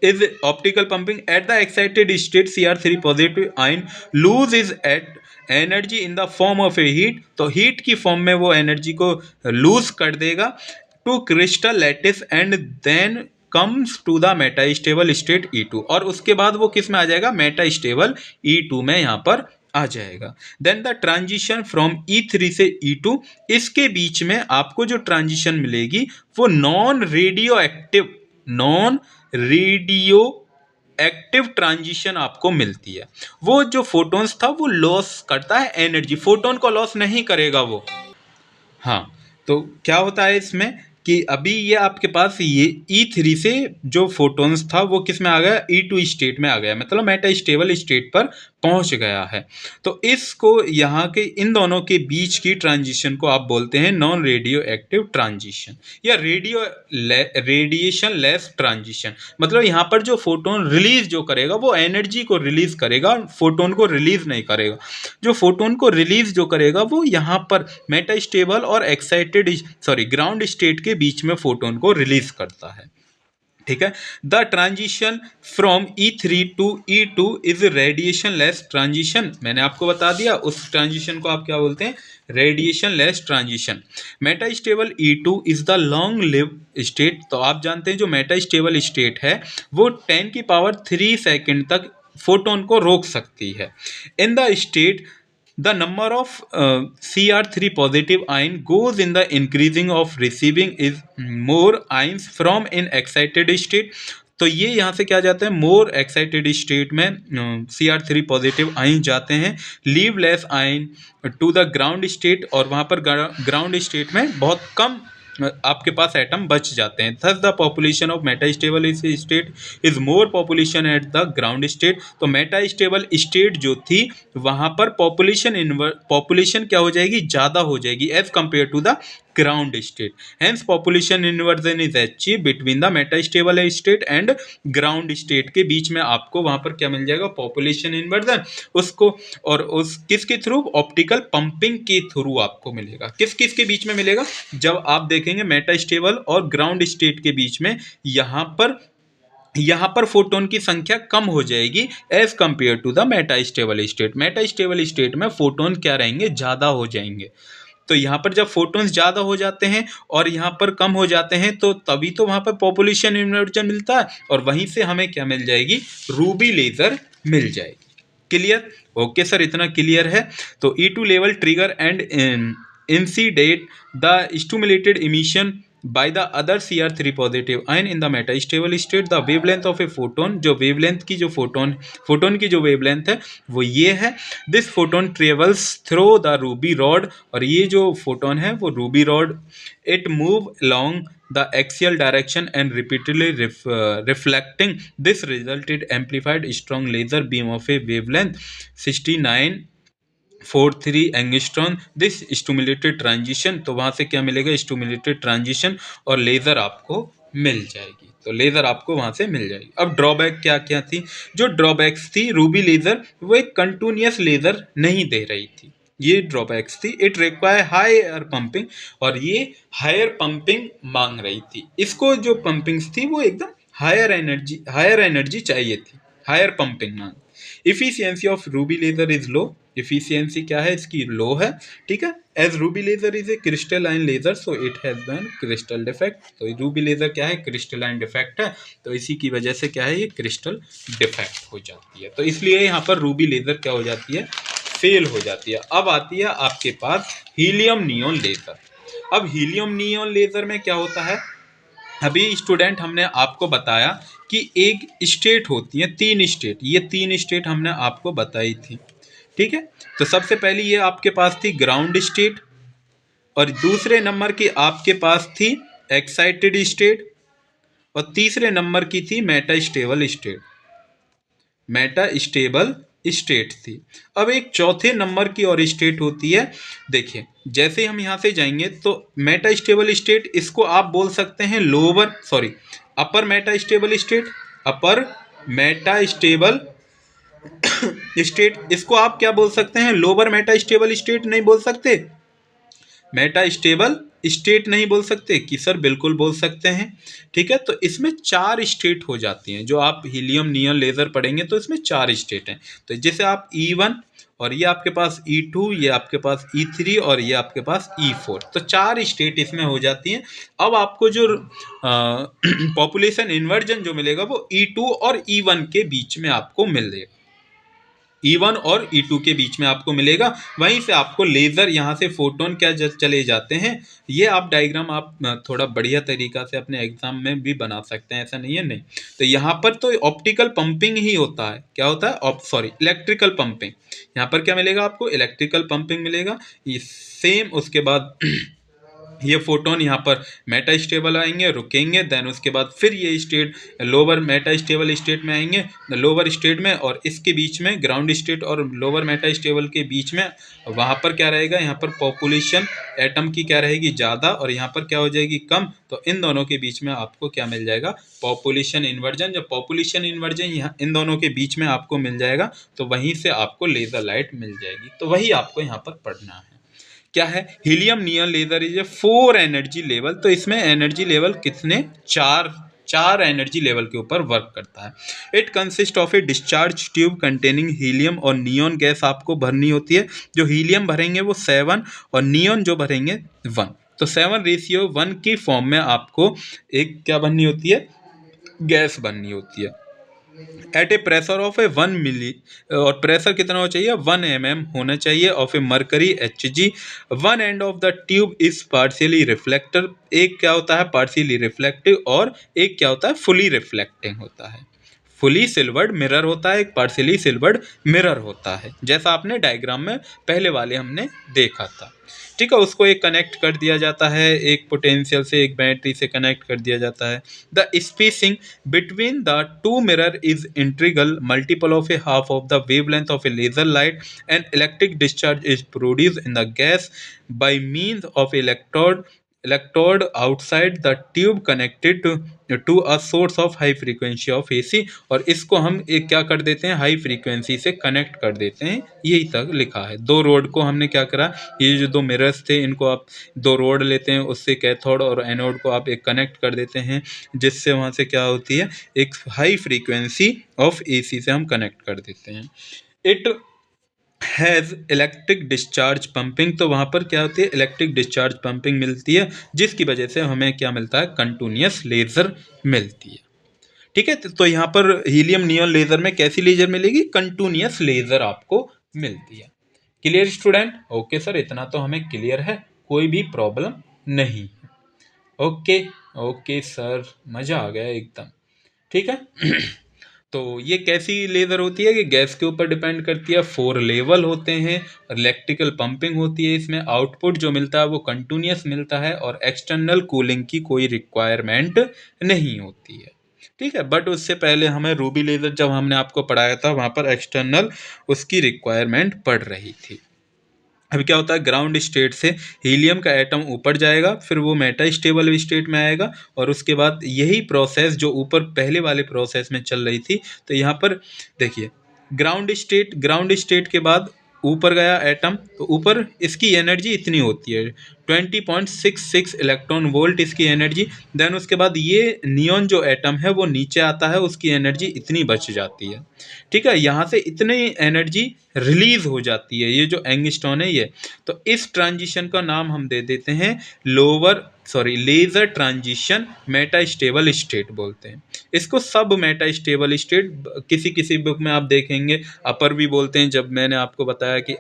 is optical pumping at the excited state Cr3 positive ion lose is at energy in the form of a heat. तो हीट की फॉर्म में वो एनर्जी को लूज कर देगा to crystal lattice and then comes to the metastable state E2, और उसके बाद वो किस में आ जाएगा? मेटा स्टेबल E2 में यहाँ पर आ जाएगा। Then the transition from E3 से E2, इसके बीच में आपको जो ट्रांजिशन मिलेगी वो नॉन रेडियो एक्टिव ट्रांजिशन आपको मिलती है। वो जो फोटोन्स था वो लॉस करता है एनर्जी, फोटोन को लॉस नहीं करेगा वो। हाँ, तो क्या होता है इसमें कि अभी ये आपके पास ये E3 से जो फोटोन्स था वो किस में आ गया? E2 स्टेट में आ गया, मतलब मेटा स्टेबल स्टेट पर पहुंच गया है। तो इसको यहाँ के इन दोनों के बीच की ट्रांजिशन को आप बोलते हैं नॉन रेडियो एक्टिव ट्रांजिशन या रेडिएशन लेस ट्रांजिशन। मतलब यहाँ पर जो फोटोन रिलीज जो करेगा वो एनर्जी को रिलीज करेगा, फोटोन को रिलीज नहीं करेगा। जो फोटोन को रिलीज जो करेगा वो यहाँ पर मेटास्टेबल और ग्राउंड स्टेट के बीच में फोटोन को रिलीज करता है। ठीक है। The transition from E3 to E2 is radiationless transition. मैंने आपको बता दिया उस ट्रांजिशन को आप क्या बोलते हैं, radiation less transition. Metastable E2 is the long live state. तो आप जानते हैं जो मेटास्टेबल स्टेट है वो 10⁻³ सेकेंड तक फोटोन को रोक सकती है। इन the state the number of CR3 positive ion goes in the increasing of receiving is more ions from in excited state। तो ये यहाँ से क्या जाता है, मोर एक्साइटेड स्टेट में CR3 पॉजिटिव आयन जाते हैं, leave less ion to the ground state, और वहाँ पर ग्राउंड स्टेट में बहुत कम आपके पास एटम बच जाते हैं। Thus the population of metastable state is more population at the ground state. तो मेटास्टेबल स्टेट जो थी वहाँ पर पॉपुलेशन क्या हो जाएगी, ज़्यादा हो जाएगी as compare to the ground state. Hence population inversion is achieve between the metastable state and ground state के बीच में आपको वहाँ पर क्या मिल जाएगा, पॉपुलेशन इन्वर्जन। उसको और उस किसके थ्रू, ऑप्टिकल पंपिंग के थ्रू आपको मिलेगा। किस किस के बीच में मिलेगा, जब आप देखेंगे मेटास्टेबल और ग्राउंड स्टेट के बीच में यहाँ पर फोटोन की संख्या कम हो जाएगी as compare to the metastable state. Metastable state में फोटोन क्या रहेंगे, ज़्यादा हो जाएंगे। तो यहाँ पर जब फोटोन्स ज़्यादा हो जाते हैं और यहाँ पर कम हो जाते हैं तो तभी तो वहाँ पर पॉपुलेशन इन्वर्जन मिलता है, और वहीं से हमें क्या मिल जाएगी, रूबी लेज़र मिल जाएगी। क्लियर? ओके सर, इतना क्लियर है। तो E2 level trigger and incident the stimulated emission by the other CR3 positive ion in the metastable state। the wavelength of a photon, जो wavelength की जो फोटोन की जो wavelength है वो ये है। this photon travels through the ruby rod, और ये जो फोटोन है वो Ruby rod, it move along the axial direction and repeatedly reflecting। this resulted amplified strong laser beam of a wavelength 6943 angstrom. This stimulated transition, तो वहाँ से क्या मिलेगा, स्टिमुलेटेड ट्रांजिशन, और लेज़र आपको मिल जाएगी। तो लेज़र आपको वहाँ से मिल जाएगी। अब ड्रॉबैक क्या क्या थी, जो ड्रॉबैक्स थी, रूबी लेज़र वो एक कंटिन्यूस लेज़र नहीं दे रही थी, ये ड्रॉबैक्स थी। इट रिक्वायर हायर पंपिंग, और ये हायर पंपिंग मांग रही थी। इसको जो पंपिंग्स थी वो एकदम हायर एनर्जी चाहिए थी, हायर पंपिंग मांग। Efficiency of ruby laser is low. Efficiency क्या है इसकी, लो है। ठीक है। As ruby laser is a crystalline laser so it has an crystal defect. तो रूबी लेज़र क्या है, क्रिस्टलाइन डिफेक्ट है, तो इसी की वजह से क्या है, ये क्रिस्टल डिफेक्ट हो जाती है। तो इसलिए यहाँ पर रूबी लेज़र क्या हो जाती है, फेल हो जाती है। अब आती है आपके पास हीलियम नियॉन लेज़र। अब हीलियम नियॉन लेज़र में क्या होता है, अभी स्टूडेंट हमने आपको बताया कि एक स्टेट होती है, 3 स्टेट, ये 3 स्टेट हमने आपको बताई थी। ठीक है। तो सबसे पहली ये आपके पास थी ग्राउंड स्टेट, और दूसरे नंबर की आपके पास थी एक्साइटेड स्टेट, और तीसरे नंबर की थी मेटास्टेबल स्टेट थी। अब एक चौथे नंबर की और स्टेट होती है। देखिए जैसे हम यहाँ से जाएंगे तो मेटास्टेबल स्टेट, इसको आप बोल सकते हैं अपर मेटास्टेबल स्टेट। इसको आप क्या बोल सकते हैं, लोअर मेटास्टेबल स्टेट नहीं बोल सकते, मेटास्टेबल स्टेट नहीं बोल सकते कि सर, बिल्कुल बोल सकते हैं। ठीक है। तो इसमें 4 स्टेट हो जाती हैं। जो आप हीलियम नियॉन लेज़र पढ़ेंगे तो इसमें 4 स्टेट हैं। तो जैसे आप E1, और ये आपके पास E2, ये आपके पास E3, और ये आपके पास E4, तो 4 स्टेट इसमें हो जाती हैं। अब आपको जो पॉपुलेशन इन्वर्जन जो मिलेगा वो E2 और E1 के बीच में आपको मिलेगा, E1 और E2 के बीच में आपको मिलेगा। वहीं से आपको लेज़र, यहाँ से फोटोन क्या चले जाते हैं। ये आप डायग्राम आप थोड़ा बढ़िया तरीका से अपने एग्जाम में भी बना सकते हैं, ऐसा नहीं है नहीं। तो यहाँ पर तो ऑप्टिकल पंपिंग ही होता है। क्या होता है, इलेक्ट्रिकल पंपिंग। यहाँ पर क्या मिलेगा आपको, इलेक्ट्रिकल पंपिंग मिलेगा। ये सेम उसके बाद ये फोटोन यहाँ पर मेटा स्टेबल आएंगे, रुकेंगे, देन उसके बाद फिर ये state lower Meta stable state में आएंगे, लोअर स्टेट में, और इसके बीच में ग्राउंड स्टेट और लोअर मेटा स्टेबल के बीच में वहाँ पर क्या रहेगा, यहाँ पर पॉपुलेशन एटम की क्या रहेगी, ज़्यादा, और यहाँ पर क्या हो जाएगी, कम। तो इन दोनों के बीच में आपको क्या मिल जाएगा, पॉपुलेशन इन्वर्जन। जब पॉपुलेशन इन्वर्जन यहाँ इन दोनों के बीच में आपको मिल जाएगा तो वहीं से आपको लेज़र लाइट मिल जाएगी। तो वही आपको यहाँ पर पढ़ना है। क्या है, helium neon laser is a 4 energy level. तो इसमें एनर्जी लेवल कितने, चार एनर्जी लेवल के ऊपर वर्क करता है। It consist of A discharge tube containing helium और नियॉन गैस आपको भरनी होती है। जो हीलियम भरेंगे वो 7 और नियॉन जो भरेंगे 1। तो 7:1 की फॉर्म में आपको एक क्या बननी होती है, गैस बननी होती है एट ए प्रेशर ऑफ ए 1 मिली। और प्रेशर कितना होना चाहिए, 1 mm होना चाहिए of A mercury Hg। One end of the tube is partially reflector. एक क्या होता है, पार्शियली रिफ्लेक्टिव, और एक क्या होता है, फुली रिफ्लेक्टिंग होता है। फुली सिल्वर्ड मिरर होता है, एक पार्शियली सिल्वर्ड मिरर होता है, जैसा आपने डायग्राम में पहले वाले हमने देखा था। ठीक है, उसको एक कनेक्ट कर दिया जाता है, एक पोटेंशियल से, एक बैटरी से कनेक्ट कर दिया जाता है। The spacing between the two mirror is integral multiple of a half of the wavelength of a laser light and electric discharge is produce in the gas by means of electrode outside the tube connected to a source of high frequency of AC। और इसको हम एक क्या कर देते हैं, हाई फ्रीक्वेंसी से कनेक्ट कर देते हैं। यही तक लिखा है। 2 रोड को हमने क्या करा, ये जो 2 मिरर्स थे इनको आप 2 रोड लेते हैं, उससे कैथोड और एनोड को आप एक कनेक्ट कर देते हैं, जिससे वहाँ से क्या होती है, एक हाई फ्रीक्वेंसी ऑफ AC से हम कनेक्ट कर देते हैं। It has electric discharge pumping. तो वहाँ पर क्या होती है, इलेक्ट्रिक डिस्चार्ज पंपिंग मिलती है, जिसकी वजह से हमें क्या मिलता है, कंटिन्यूअस लेज़र मिलती है। ठीक है, तो यहाँ पर हीलियम नियॉन लेज़र में कैसी लेज़र मिलेगी, कंटिन्यूअस लेज़र आपको मिलती है। Clear student? ओके सर, इतना तो हमें क्लियर है, कोई भी प्रॉब्लम नहीं है। ओके ओके सर, मज़ा आ गया एकदम। ठीक है तो ये कैसी लेज़र होती है कि गैस के ऊपर डिपेंड करती है, 4 लेवल होते हैं, इलेक्ट्रिकल पंपिंग होती है, इसमें आउटपुट जो मिलता है वो कंटिन्यूअस मिलता है, और एक्सटर्नल कूलिंग की कोई रिक्वायरमेंट नहीं होती है। ठीक है, बट उससे पहले हमें रूबी लेज़र जब हमने आपको पढ़ाया था वहाँ पर एक्सटर्नल उसकी रिक्वायरमेंट पड़ रही थी। अभी क्या होता है, ग्राउंड स्टेट से हीलियम का एटम ऊपर जाएगा, फिर वो मेटा स्टेबल स्टेट में आएगा, और उसके बाद यही प्रोसेस जो ऊपर पहले वाले प्रोसेस में चल रही थी। तो यहाँ पर देखिए, ग्राउंड स्टेट के बाद ऊपर गया एटम, तो ऊपर इसकी एनर्जी इतनी होती है 20.66 इलेक्ट्रॉन वोल्ट इसकी एनर्जी। देन उसके बाद ये नियॉन जो एटम है वो नीचे आता है, उसकी एनर्जी इतनी बच जाती है। ठीक है, यहाँ से इतनी एनर्जी रिलीज हो जाती है, ये जो एंगस्ट्रॉन है ये। तो इस ट्रांजिशन का नाम हम दे देते हैं laser transition metastable state बोलते हैं इसको। सब मेटा स्टेबल स्टेट किसी किसी बुक में आप देखेंगे अपर भी बोलते हैं। जब मैंने आपको बताया कि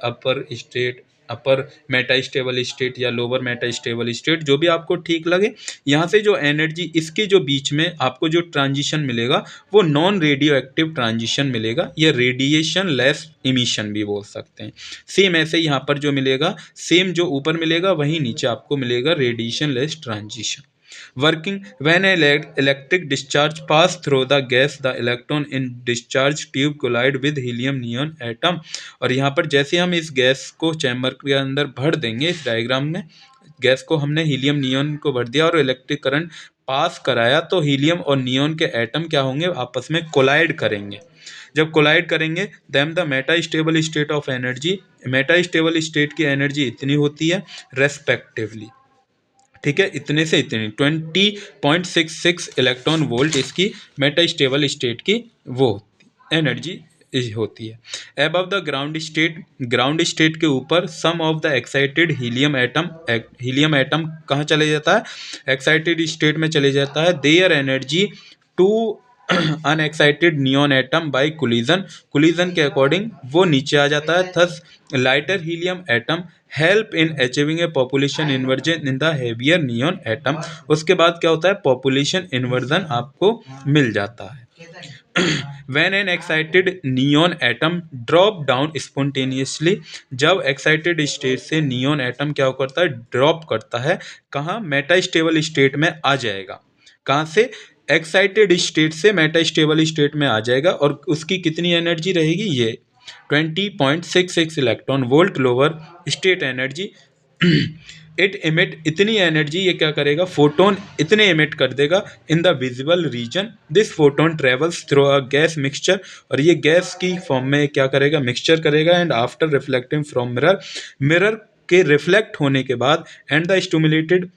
अपर मेटा स्टेबल स्टेट या लोअर मेटा स्टेबल स्टेट, जो भी आपको ठीक लगे। यहाँ से जो एनर्जी इसके जो बीच में आपको जो ट्रांजिशन मिलेगा वो नॉन रेडियो एक्टिव ट्रांजिशन मिलेगा, या रेडिएशन लेस इमिशन भी बोल सकते हैं। सेम ऐसे यहाँ पर जो मिलेगा, सेम जो ऊपर मिलेगा वहीं नीचे आपको मिलेगा radiation less transition. Working when an electric discharge pass through the gas, the electron in discharge tube collide with helium neon atom। और यहाँ पर जैसे हम इस गैस को चैम्बर के अंदर भर देंगे, इस डायग्राम में गैस को हमने हीलियम नियॉन को भर दिया और इलेक्ट्रिक करंट पास कराया, तो हीलियम और नियॉन के एटम क्या होंगे, आपस में कोलाइड करेंगे। जब कोलाइड करेंगे then the metastable state of energy, metastable state की एनर्जी इतनी होती है रेस्पेक्टिवली। ठीक है, इतने से इतनी 20.66 इलेक्ट्रॉन वोल्ट इसकी मेटा स्टेबल स्टेट की वो एनर्जी होती है। अबव द ग्राउंड स्टेट के ऊपर some of the excited helium atom कहाँ चले जाता है, एक्साइटेड स्टेट में चले जाता है। Their energy to unexcited neon atom by collision के अकॉर्डिंग वो नीचे आ जाता है। Thus lighter helium atom help in achieving a population inversion in the heavier neon atom. उसके बाद क्या होता है, पॉपुलेशन इन्वर्जन आपको मिल जाता है। when an excited neon atom drop down spontaneously, जब excited state से neon atom क्या करता है, ड्रॉप करता है कहाँ, मेटा स्टेबल स्टेट में आ जाएगा। कहाँ से, एक्साइटेड स्टेट से मेटा स्टेबल स्टेट में आ जाएगा, और उसकी कितनी एनर्जी रहेगी, ये 20.66 electron volt lower state energy. It emit, इतनी एनर्जी ये क्या करेगा, फोटोन इतने इमिट कर देगा in the visible region. This photon travels through a gas mixture, और ये गैस की फॉर्म में क्या करेगा, मिक्सचर करेगा। And after reflecting from mirror, mirror के रिफ्लेक्ट होने के बाद, and the stimulated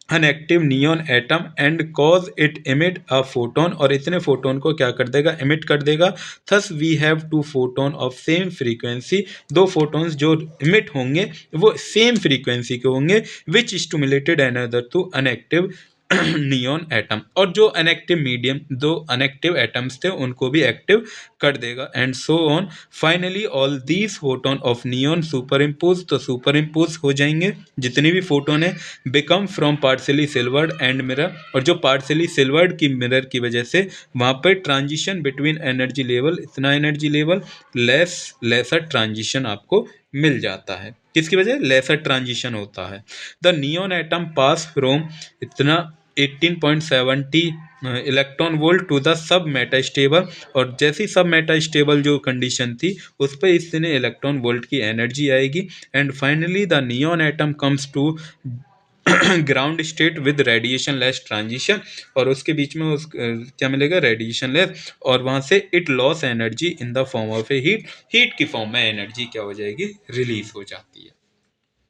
an active neon atom and cause it emit a photon, और इतने फोटोन को क्या कर देगा, emit कर देगा। thus we have two photon of same frequency, दो photons जो emit होंगे वो same frequency के होंगे, which stimulated another to an active neon atom, और जो अनएक्टिव मीडियम, दो अनएक्टिव एटम्स थे उनको भी एक्टिव कर देगा। And so on, finally all these photon of neon superimpose, तो सुपर इम्पोज हो जाएंगे जितनी भी फोटोन है, become from partially silvered and mirror, और जो पार्सली सिल्वर्ड की मिरर की वजह से वहाँ पर ट्रांजिशन बिटवीन एनर्जी लेवल, इतना एनर्जी लेवल लेसर ट्रांजिशन आपको मिल जाता है। किसकी वजह, लेसर ट्रांजिशन होता है। The neon atom pass from इतना 18.70 electron volt to the sub metastable, और जैसी सब मेटा स्टेबल जो कंडीशन थी उस पर इसने इलेक्ट्रॉन वोल्ट की एनर्जी आएगी। And finally the neon atom comes to ground state with radiationless transition, और उसके बीच में क्या मिलेगा, रेडिएशन लेस, और वहाँ से it loss energy in the form of a heat, heat की फॉर्म में एनर्जी क्या हो जाएगी, रिलीज हो जाती है।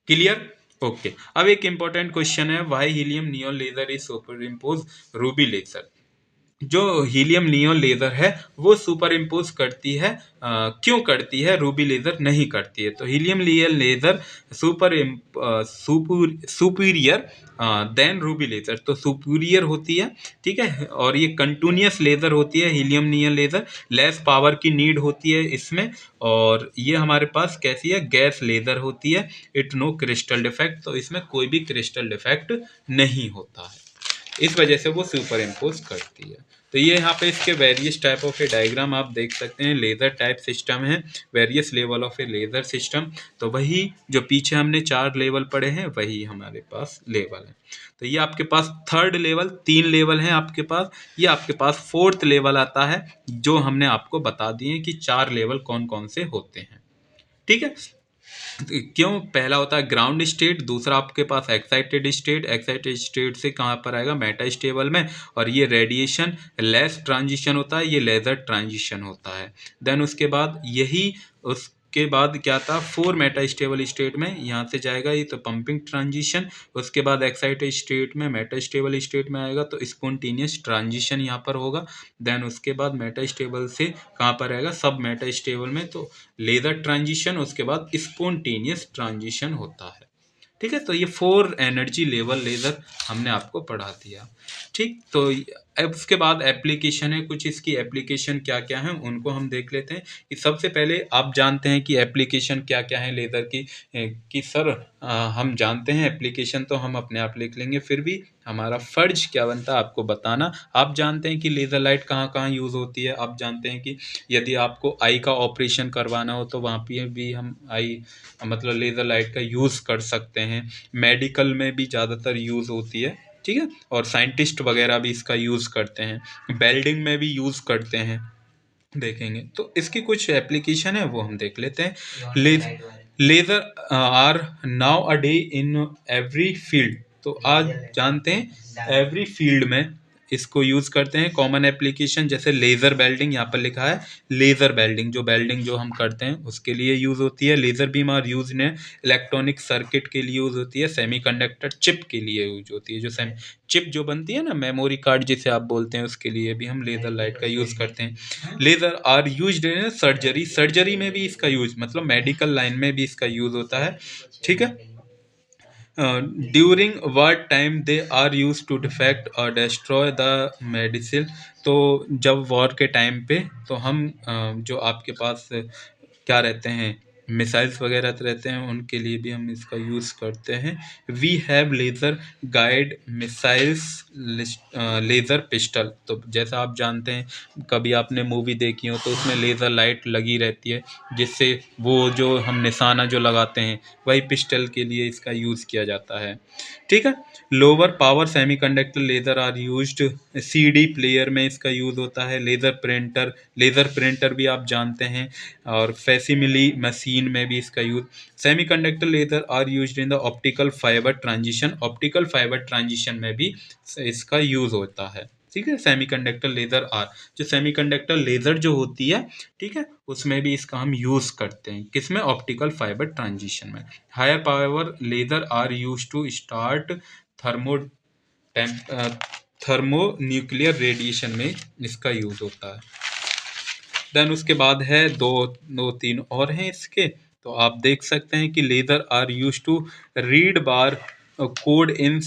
Clear, okay. अब एक इंपॉर्टेंट क्वेश्चन है, why helium neon laser is superimpose ruby laser. जो हीलियम नियॉन लेजर है वो सुपर इम्पोज करती है, क्यों करती है, रूबी लेजर नहीं करती है। तो helium neon laser superior than ruby laser, तो सुपीरियर होती है, ठीक है, और ये कंटिन्यूस लेजर होती है helium neon laser, less power की नीड होती है इसमें, और ये हमारे पास कैसी है, गैस लेजर होती है। इट नो क्रिस्टल डिफेक्ट, तो इसमें कोई भी क्रिस्टल डिफेक्ट नहीं होता है, इस वजह से वो सुपर इम्पोज करती है। तो ये यहाँ पे इसके various type of A diagram आप देख सकते हैं, लेज़र टाइप सिस्टम है, various level of A laser system. तो वही जो पीछे हमने 4 लेवल पढ़े हैं वही हमारे पास लेवल है। तो ये आपके पास थर्ड लेवल, 3 लेवल हैं आपके पास, ये आपके पास फोर्थ लेवल आता है, जो हमने आपको बता दिए कि 4 लेवल कौन कौन से होते हैं, ठीक है। क्यों, पहला होता है ग्राउंड स्टेट, दूसरा आपके पास एक्साइटेड स्टेट, एक्साइटेड स्टेट से कहाँ पर आएगा, मेटा स्टेबल में, और ये रेडिएशन लेस ट्रांजिशन होता है, ये लेजर ट्रांजिशन होता है। देन उसके बाद यही उसके बाद क्या था, 4 मेटा स्टेबल स्टेट में यहाँ से जाएगा ये, तो पंपिंग ट्रांजिशन, उसके बाद एक्साइटेड स्टेट में मेटा स्टेबल स्टेट में आएगा तो स्पॉन्टेनियस ट्रांजिशन यहाँ पर होगा। देन उसके बाद मेटा स्टेबल से कहाँ पर आएगा, सब मेटा स्टेबल में, तो लेजर ट्रांजिशन, उसके बाद स्पॉन्टेनियस ट्रांजिशन होता है, ठीक है। तो ये 4 एनर्जी लेवल लेजर हमने आपको पढ़ा दिया, ठीक। तो अब उसके बाद एप्लीकेशन है, कुछ इसकी एप्लीकेशन क्या क्या है उनको हम देख लेते हैं। कि सबसे पहले आप जानते हैं कि एप्लीकेशन क्या क्या है लेज़र की, कि सर हम जानते हैं एप्लीकेशन तो हम अपने आप लिख लेंगे, फिर भी हमारा फ़र्ज क्या बनता है आपको बताना। आप जानते हैं कि लेज़र लाइट कहाँ कहाँ यूज़ होती है, आप जानते हैं कि यदि आपको आई का ऑपरेशन करवाना हो तो वहाँ पे भी हम आई मतलब लेज़र लाइट का यूज़ कर सकते हैं। मेडिकल में भी ज़्यादातर यूज़ होती है, ठीक है, और साइंटिस्ट वगैरह भी इसका यूज़ करते हैं, वेल्डिंग में भी यूज़ करते हैं, देखेंगे। तो इसकी कुछ एप्लीकेशन है वो हम देख लेते हैं। Laser are now a day in every field, तो आज जानते हैं एवरी फील्ड में इसको यूज़ करते हैं। कॉमन एप्लीकेशन जैसे लेज़र वेल्डिंग, यहाँ पर लिखा है लेज़र वेल्डिंग, जो वेल्डिंग जो हम करते हैं उसके लिए यूज़ होती है। लेज़र बीम आर यूज ने इलेक्ट्रॉनिक सर्किट के लिए यूज़ होती है। सेमीकंडक्टर चिप के लिए यूज होती है, जो चिप जो बनती है ना, मेमोरी कार्ड जिसे आप बोलते हैं, उसके लिए भी हम लेज़र लाइट का यूज़ करते हैं। Laser are used in surgery, surgery में भी इसका यूज, मतलब मेडिकल लाइन में भी इसका यूज़ होता है, ठीक है। During war time they are use to defect और डिस्ट्रॉय द मेडिसिन, तो जब वॉर के टाइम पे तो हम जो आपके पास क्या रहते हैं मिसाइल्स वगैरह रहते हैं उनके लिए भी हम इसका यूज़ करते हैं। We have laser guide missiles laser pistol. तो जैसा आप जानते हैं, कभी आपने मूवी देखी हो तो उसमें लेज़र लाइट लगी रहती है, जिससे वो जो हम निशाना जो लगाते हैं वही पिस्टल के लिए इसका यूज़ किया जाता है। ठीक है। Lower power semiconductor laser are used, CD player में इसका यूज़ होता है। लेज़र प्रिंटर भी आप जानते हैं, और फैसिमिली मशीन में भी इसका use. Semiconductor laser are used in the optical fibre transition, optical fibre transition में भी इसका यूज़ होता है। ठीक है। सेमीकंडक्टर लेज़र आर, जो सेमीकंडक्टर लेज़र जो होती है, ठीक है, उसमें भी इसका हम यूज़ करते हैं। किसमें? ऑप्टिकल फाइबर ट्रांजिशन में। Higher power laser are use to start thermo thermo nuclear radiation में इसका यूज़ होता है। देन उसके बाद है दो तीन और हैं इसके, तो आप देख सकते हैं कि laser are use to read bar code in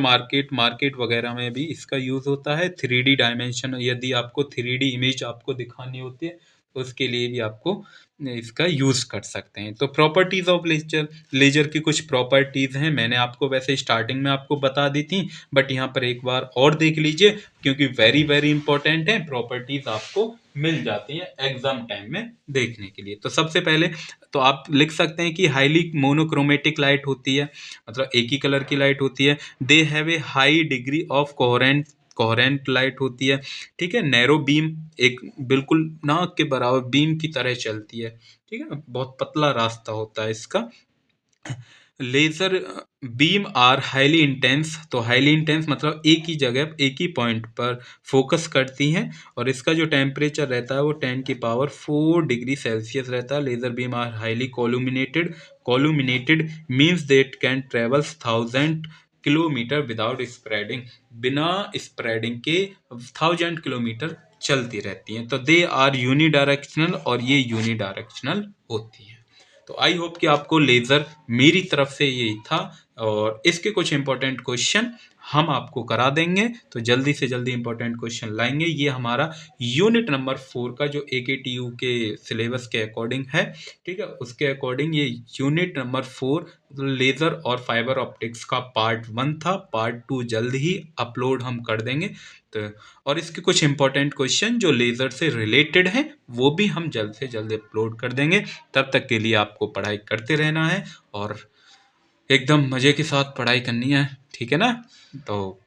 market वगैरह में भी इसका यूज़ होता है। 3D डायमेंशन, यदि आपको 3D इमेज आपको दिखानी होती है तो उसके लिए भी आपको इसका यूज़ कर सकते हैं। तो प्रॉपर्टीज़ ऑफ लेजर की कुछ प्रॉपर्टीज़ हैं, मैंने आपको वैसे स्टार्टिंग में आपको बता दी थी, बट यहाँ पर एक बार और देख लीजिए, क्योंकि वेरी वेरी इंपॉर्टेंट है। प्रॉपर्टीज़ आपको मिल जाती हैं एग्जाम टाइम में देखने के लिए। तो सबसे पहले तो आप लिख सकते हैं कि हाईली मोनोक्रोमेटिक लाइट होती है, मतलब एक ही कलर की लाइट होती है। They have a high degree of coherent light होती है। ठीक है। नैरो बीम, एक बिल्कुल नाक के बराबर बीम की तरह चलती है। ठीक है। बहुत पतला रास्ता होता है इसका। Laser beam are highly intense, तो हाईली इंटेंस मतलब एक ही जगह एक ही पॉइंट पर फोकस करती हैं, और इसका जो टेम्परेचर रहता है वो 10⁴ डिग्री सेल्सियस रहता है। Laser beam are highly collimated means that can travel 1000 kilometre without spreading, बिना स्प्रेडिंग के 1000 किलोमीटर चलती रहती हैं। तो दे आर यूनिडायरेक्शनल, और ये यूनिडायरेक्शनल होती हैं। तो आई होप कि आपको लेज़र मेरी तरफ से यही था, और इसके कुछ इंपॉर्टेंट क्वेश्चन हम आपको करा देंगे। तो जल्दी से जल्दी इंपॉर्टेंट क्वेश्चन लाएंगे। ये हमारा यूनिट नंबर 4 का जो AKTU के सिलेबस के अकॉर्डिंग है, ठीक है, उसके अकॉर्डिंग ये यूनिट नंबर 4 लेज़र और फाइबर ऑप्टिक्स का पार्ट 1 था। पार्ट 2 जल्द ही अपलोड हम कर देंगे। तो और इसके कुछ इंपॉर्टेंट क्वेश्चन जो लेज़र से रिलेटेड हैं वो भी हम जल्द से जल्द अपलोड कर देंगे। तब तक के लिए आपको पढ़ाई करते रहना है, और एकदम मज़े के साथ पढ़ाई करनी है। ठीक है ना? तो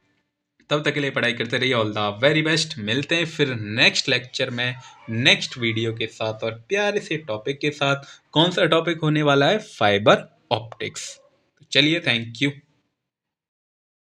तब तक के लिए पढ़ाई करते रहिए। All the very best. मिलते हैं फिर नेक्स्ट लेक्चर में नेक्स्ट वीडियो के साथ, और प्यारे से टॉपिक के साथ। कौन सा टॉपिक होने वाला है? Fibre optics. चलिए, थैंक यू।